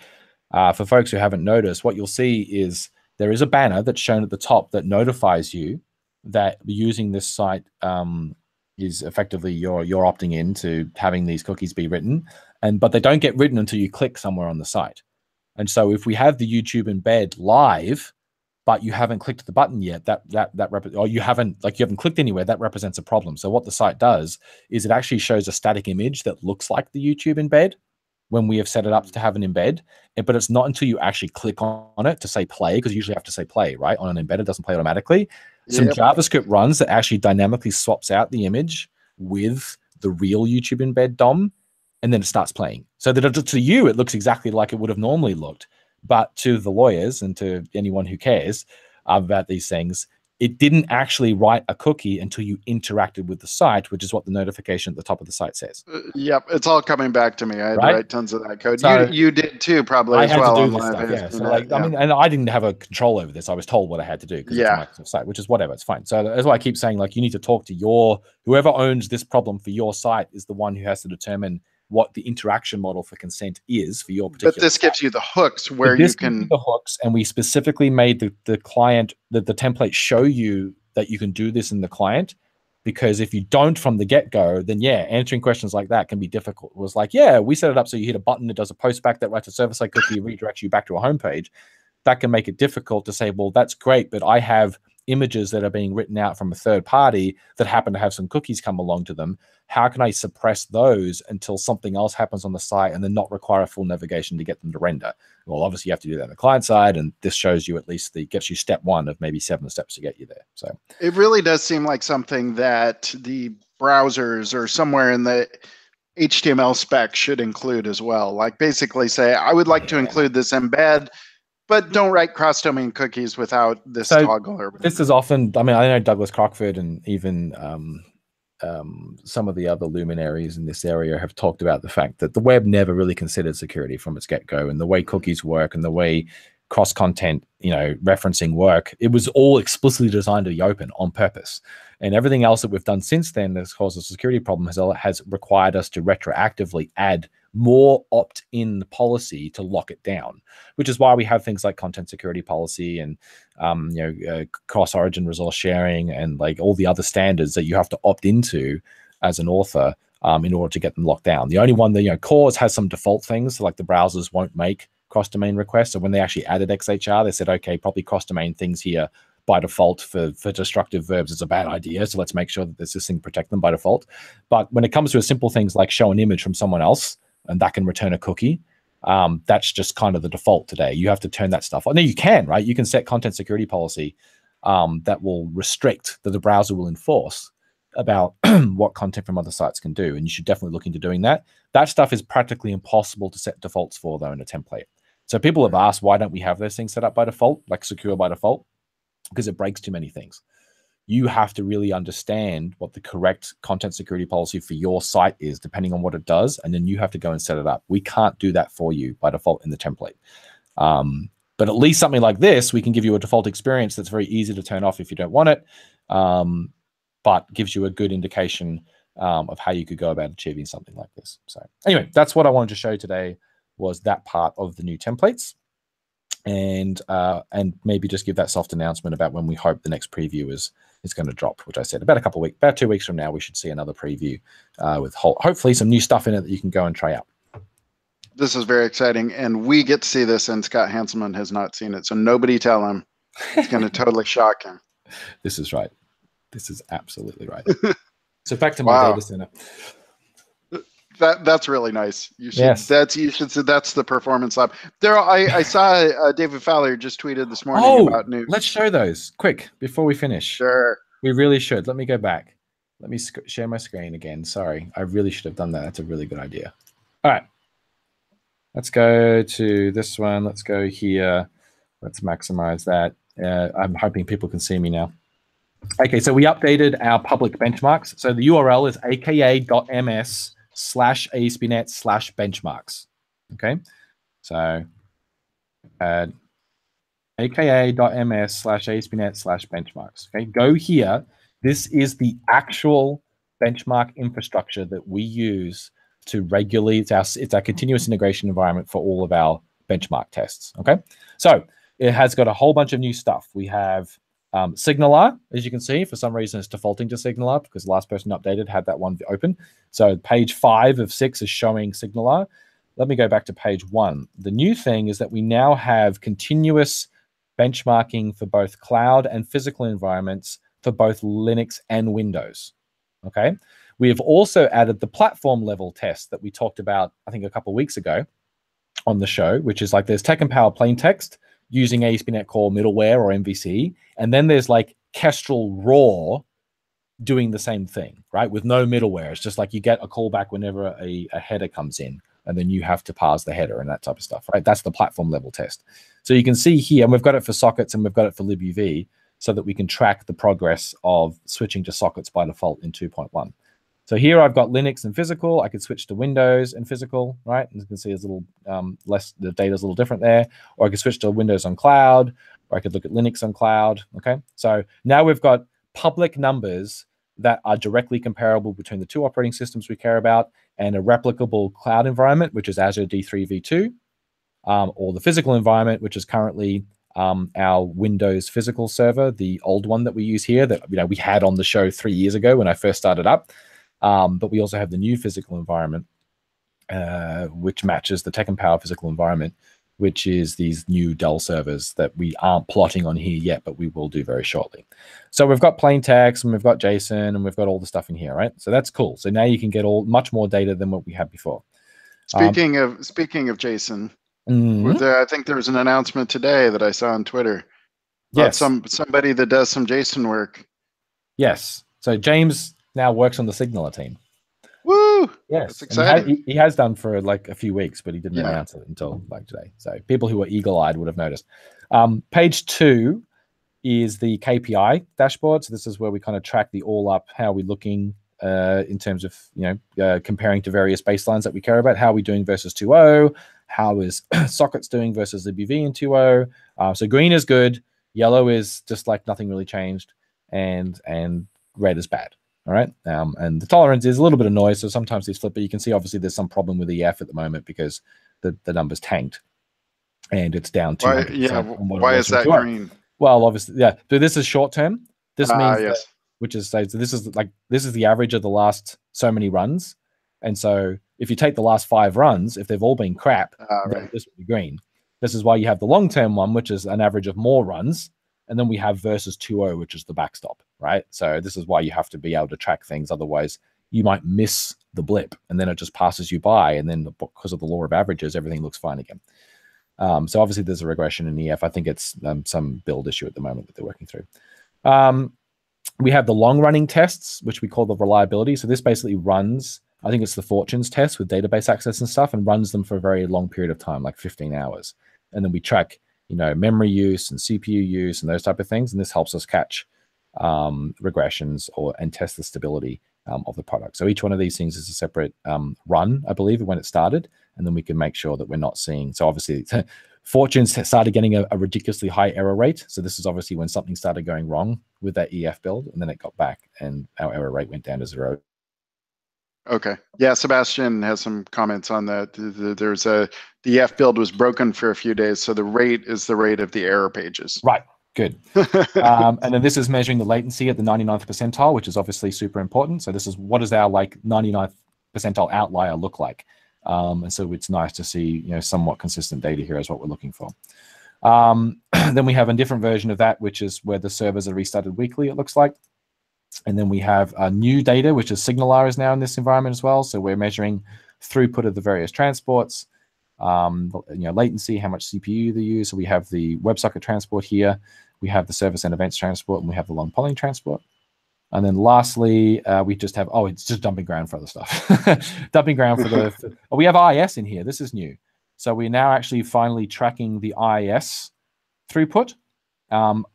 for folks who haven't noticed, what you'll see is there is a banner that's shown at the top that notifies you that using this site is effectively you're opting in to having these cookies be written, but they don't get written until you click somewhere on the site. And so if we have the YouTube embed live, but you haven't clicked the button yet, or you haven't clicked anywhere, that represents a problem. So what the site does is it actually shows a static image that looks like the YouTube embed when we have set it up to have an embed, but it's not until you actually click on it to say play, because you usually have to say play, right? On an embed, it doesn't play automatically. Some JavaScript runs that actually dynamically swaps out the image with the real YouTube embed DOM, and then it starts playing. So that to you, it looks exactly like it would have normally looked. But to the lawyers and to anyone who cares about these things, it didn't actually write a cookie until you interacted with the site, which is what the notification at the top of the site says. Yep, it's all coming back to me. I had to write tons of that code. So you did too, probably as well. I had to do this stuff, yeah. So like, I mean, and I didn't have a control over this. I was told what I had to do because it's a Microsoft site, which is whatever. It's fine. So that's why I keep saying, like, you need to talk to whoever owns this problem for your site is the one who has to determine what the interaction model for consent is for your particular. But this gives you the hooks where you can the hooks, and we specifically made the client the template show you that you can do this in the client, because if you don't from the get-go, then answering questions like that can be difficult. It was like, we set it up so you hit a button, it does a post back that writes a server-side cookie, redirects you back to a homepage. That can make it difficult to say, well, that's great, but I have images that are being written out from a third party that happen to have some cookies come along to them. How can I suppress those until something else happens on the site and then not require a full navigation to get them to render? Well, obviously you have to do that on the client side, and this shows you at least gets you step one of maybe 7 steps to get you there. So it really does seem like something that the browsers or somewhere in the HTML spec should include as well. Like basically say, I would like to include this embed, but don't write cross-domain cookies without this toggle. Or this is often, I mean, I know Douglas Crockford and even some of the other luminaries in this area have talked about the fact that the web never really considered security from its get-go, and the way cookies work and the way cross-content, referencing work, it was all explicitly designed to be open on purpose. And everything else that we've done since then that's caused a security problem has required us to retroactively add more opt-in policy to lock it down, which is why we have things like content security policy and cross-origin resource sharing and like all the other standards that you have to opt into as an author in order to get them locked down. The only one that Cause has some default things, like the browsers won't make cross-domain requests. So when they actually added XHR, they said, okay, probably cross-domain things here by default for destructive verbs is a bad idea. So let's make sure that there's this thing protect them by default. But when it comes to simple things like show an image from someone else, and that can return a cookie, That's just kind of the default today. You have to turn that stuff on. No, you can, right? You can set content security policy that will restrict, that the browser will enforce about what content from other sites can do. And you should definitely look into doing that. That stuff is practically impossible to set defaults for, though, in a template. So people have asked, why don't we have those things set up by default, like secure by default? Because it breaks too many things. You have to really understand what the correct content security policy for your site is, depending on what it does, and then you have to go and set it up. We can't do that for you by default in the template. But at least something like this, we can give you a default experience that's very easy to turn off if you don't want it, but gives you a good indication of how you could go about achieving something like this. So anyway, that's what I wanted to show today, was that part of the new templates. And maybe just give that soft announcement about when we hope the next preview is going to drop, which I said about 2 weeks from now, we should see another preview with hopefully some new stuff in it that you can go and try out. This is very exciting, and we get to see this, and Scott Hanselman has not seen it, so nobody tell him. It's going to totally shock him. This is right. This is absolutely right. So back to my data center. That's really nice. You should. Yes. You should say that's the performance lab. There, I saw David Fowler just tweeted this morning about news. Let's show those quick before we finish. Sure. We really should. Let me go back. Let me share my screen again. Sorry, I really should have done that. That's a really good idea. All right. Let's go to this one. Let's go here. Let's maximize that. I'm hoping people can see me now. Okay, so we updated our public benchmarks. So the URL is aka.ms/ASP.NET/benchmarks. Okay, so add aka.ms/ASP.NET/benchmarks. Okay, go here. This is the actual benchmark infrastructure that we use to regularly, it's our continuous integration environment for all of our benchmark tests. Okay, so it has got a whole bunch of new stuff. We have SignalR, as you can see. For some reason, it's defaulting to SignalR because the last person updated had that one open. So page 5 of 6 is showing SignalR. Let me go back to page 1. The new thing is that we now have continuous benchmarking for both cloud and physical environments for both Linux and Windows. Okay. We have also added the platform level test that we talked about, I think, a couple of weeks ago on the show, which is like there's TechEmpower plain text using ASP.NET Core middleware or MVC. And then there's like Kestrel raw doing the same thing, right? With no middleware. It's just like you get a callback whenever a header comes in, and then you have to parse the header and that type of stuff, right? That's the platform level test. So you can see here, and we've got it for sockets and we've got it for libuv, so that we can track the progress of switching to sockets by default in 2.1. So here I've got Linux and physical. I could switch to Windows and physical, right? And you can see it's a little the data's a little different there. Or I could switch to Windows on cloud, or I could look at Linux on cloud, okay? So now we've got public numbers that are directly comparable between the two operating systems we care about and a replicable cloud environment, which is Azure D3 V2, or the physical environment, which is currently our Windows physical server, the old one that we use here that we had on the show 3 years ago when I first started up. But we also have the new physical environment, which matches the TechEmpower physical environment, which is these new Dell servers that we aren't plotting on here yet, but we will do very shortly. So we've got plain text, and we've got JSON, and we've got all the stuff in here, right? So that's cool. So now you can get much more data than what we had before. Speaking of JSON, I think there was an announcement today that I saw on Twitter. Yes, somebody that does some JSON work. Yes. So James now works on the Signaler team. Woo! Yes, that's exciting. He has done for like a few weeks, but he didn't announce it until like today. So people who are eagle-eyed would have noticed. Page 2 is the KPI dashboard. So this is where we kind of track the all up, how are we looking in terms of comparing to various baselines that we care about. How are we doing versus 2.0? How is sockets doing versus libuv in 2.0? So green is good, yellow is just like nothing really changed, and red is bad. All right, and the tolerance is a little bit of noise, so sometimes these flip, but you can see obviously there's some problem with EF at the moment because the number's tanked and it's down 200%. Why is that green? Well, obviously, yeah. So this is short term. This means yes. So this is the average of the last so many runs, and so if you take the last 5 runs, if they've all been crap, then this will be green. This is why you have the long term one, which is an average of more runs. And then we have versus 2.0, which is the backstop, right? So this is why you have to be able to track things. Otherwise, you might miss the blip, and then it just passes you by, and then because of the law of averages, everything looks fine again. So obviously there's a regression in EF. I think it's some build issue at the moment that they're working through. We have the long-running tests, which we call the reliability. So this basically runs, I think it's the fortunes test with database access and stuff, and runs them for a very long period of time, like 15 hours. And then we track, memory use and CPU use and those type of things. And this helps us catch regressions and test the stability of the product. So each one of these things is a separate run, I believe, when it started. And then we can make sure that we're not seeing. So obviously, fortunes started getting a ridiculously high error rate. So this is obviously when something started going wrong with that EF build, and then it got back and our error rate went down to 0. Okay. Yeah, Sebastian has some comments on that. The EF build was broken for a few days, so the rate is the rate of the error pages. Right. Good. And then this is measuring the latency at the 99th percentile, which is obviously super important. So this is what does our 99th percentile outlier look like? And so it's nice to see, somewhat consistent data here is what we're looking for. Then we have a different version of that, which is where the servers are restarted weekly, it looks like. And then we have new data, which is SignalR is now in this environment as well. So we're measuring throughput of the various transports, latency, how much CPU they use. So we have the WebSocket transport here. We have the service and events transport, and we have the long polling transport. And then lastly, we just have, it's just dumping ground for other stuff. Dumping ground for we have IIS in here. This is new. So we're now actually finally tracking the IIS throughput.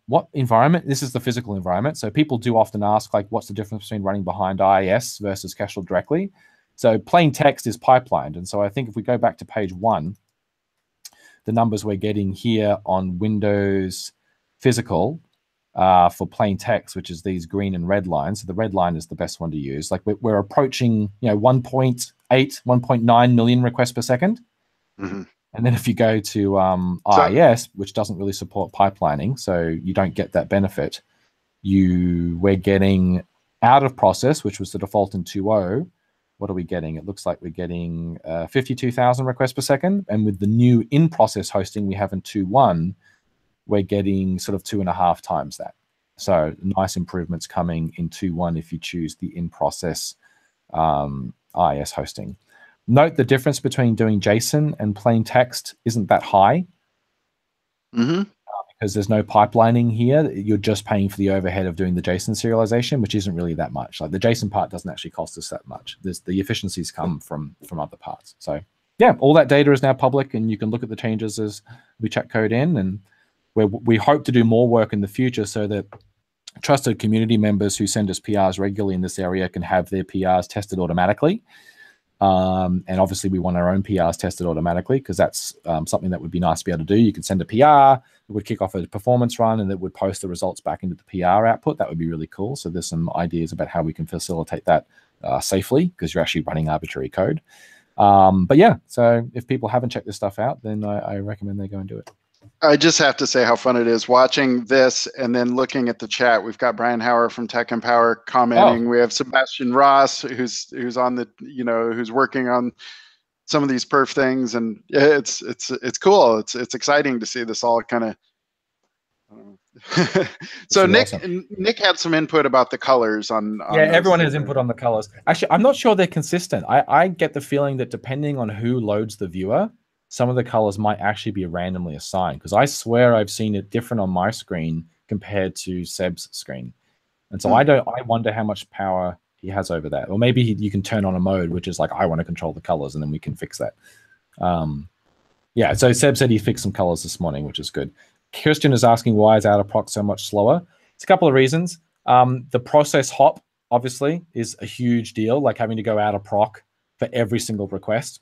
What environment? This is the physical environment. So people do often ask, what's the difference between running behind IIS versus caching directly? So plain text is pipelined. And so I think if we go back to page 1, the numbers we're getting here on Windows physical, for plain text, which is these green and red lines. So the red line is the best one to use. We're approaching, 1.8, 1.9 million requests per second. Mm-hmm. And then if you go to IIS, which doesn't really support pipelining, so you don't get that benefit, we're getting out of process, which was the default in 2.0. What are we getting? It looks like we're getting 52,000 requests per second. And with the new in-process hosting we have in 2.1, we're getting sort of 2.5 times that. So nice improvements coming in 2.1 if you choose the in-process IIS hosting. Note the difference between doing JSON and plain text isn't that high. Mm-hmm. Because there's no pipelining here. You're just paying for the overhead of doing the JSON serialization, which isn't really that much. The JSON part doesn't actually cost us that much. The efficiencies come from other parts. So yeah, all that data is now public, and you can look at the changes as we check code in, and we hope to do more work in the future so that trusted community members who send us PRs regularly in this area can have their PRs tested automatically. And obviously we want our own PRs tested automatically, because that's something that would be nice to be able to do. You could send a PR, it would kick off a performance run, and it would post the results back into the PR output. That would be really cool. So there's some ideas about how we can facilitate that safely, because you're actually running arbitrary code. But yeah, so if people haven't checked this stuff out, then I recommend they go and do it. I just have to say how fun it is watching this and then looking at the chat. We've got Brian Hauer from Tech Empower commenting. We have Sebastian Ross, who's on the, who's working on some of these perf things, and it's cool. It's exciting to see this all kind of. So Nick had some input about the colors on everyone has input on the colors. Actually, I'm not sure they're consistent. I get the feeling that depending on who loads the viewer, some of the colors might actually be randomly assigned, because I swear I've seen it different on my screen compared to Seb's screen. And so I wonder how much power he has over that. Or maybe you can turn on a mode, which is I want to control the colors, and then we can fix that. Yeah, so Seb said he fixed some colors this morning, which is good. Christian is asking, why is out of proc so much slower? It's a couple of reasons. The process hop, obviously, is a huge deal, having to go out of proc for every single request.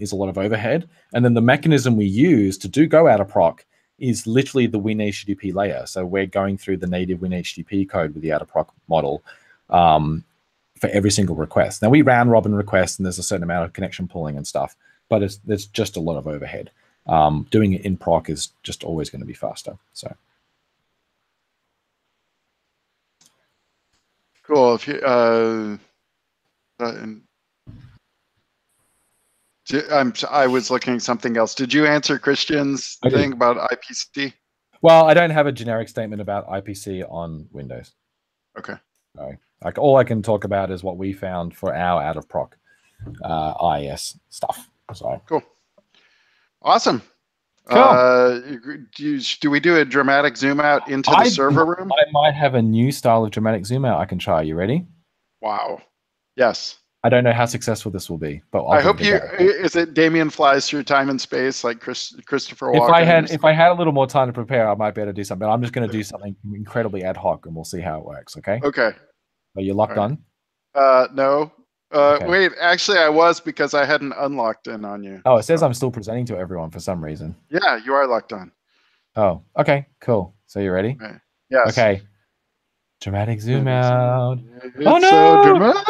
Is a lot of overhead. And then the mechanism we use to do go out of proc is literally the WinHTTP layer. So we're going through the native WinHTTP code with the out of proc model for every single request. Now we round robin requests, and there's a certain amount of connection pulling and stuff, but there's just a lot of overhead. Doing it in proc is just always going to be faster. So cool. If you I was looking at something else. Did you answer Christian's thing about IPC? Well, I don't have a generic statement about IPC on Windows. Okay. So, like, all I can talk about is what we found for our out of proc IIS stuff. So Cool. Awesome. Cool. Do we do a dramatic zoom out into the server room? I might have a new style of dramatic zoom out I can try. You ready? Wow. Yes. I don't know how successful this will be, but I hope you. Is it Damien flies through time and space like Christopher Walken? If I had a little more time to prepare, I might be able to do something. I'm just going to do something incredibly ad hoc, and we'll see how it works. Okay. Okay. Are you locked on? No. Okay. Wait. Actually, I was because I hadn't unlocked in on you. Oh, it says I'm still presenting to everyone for some reason. Yeah, you are locked on. Oh, okay, cool. So you ready? Right. Yes. Okay. Dramatic zoom out. It's so dramatic.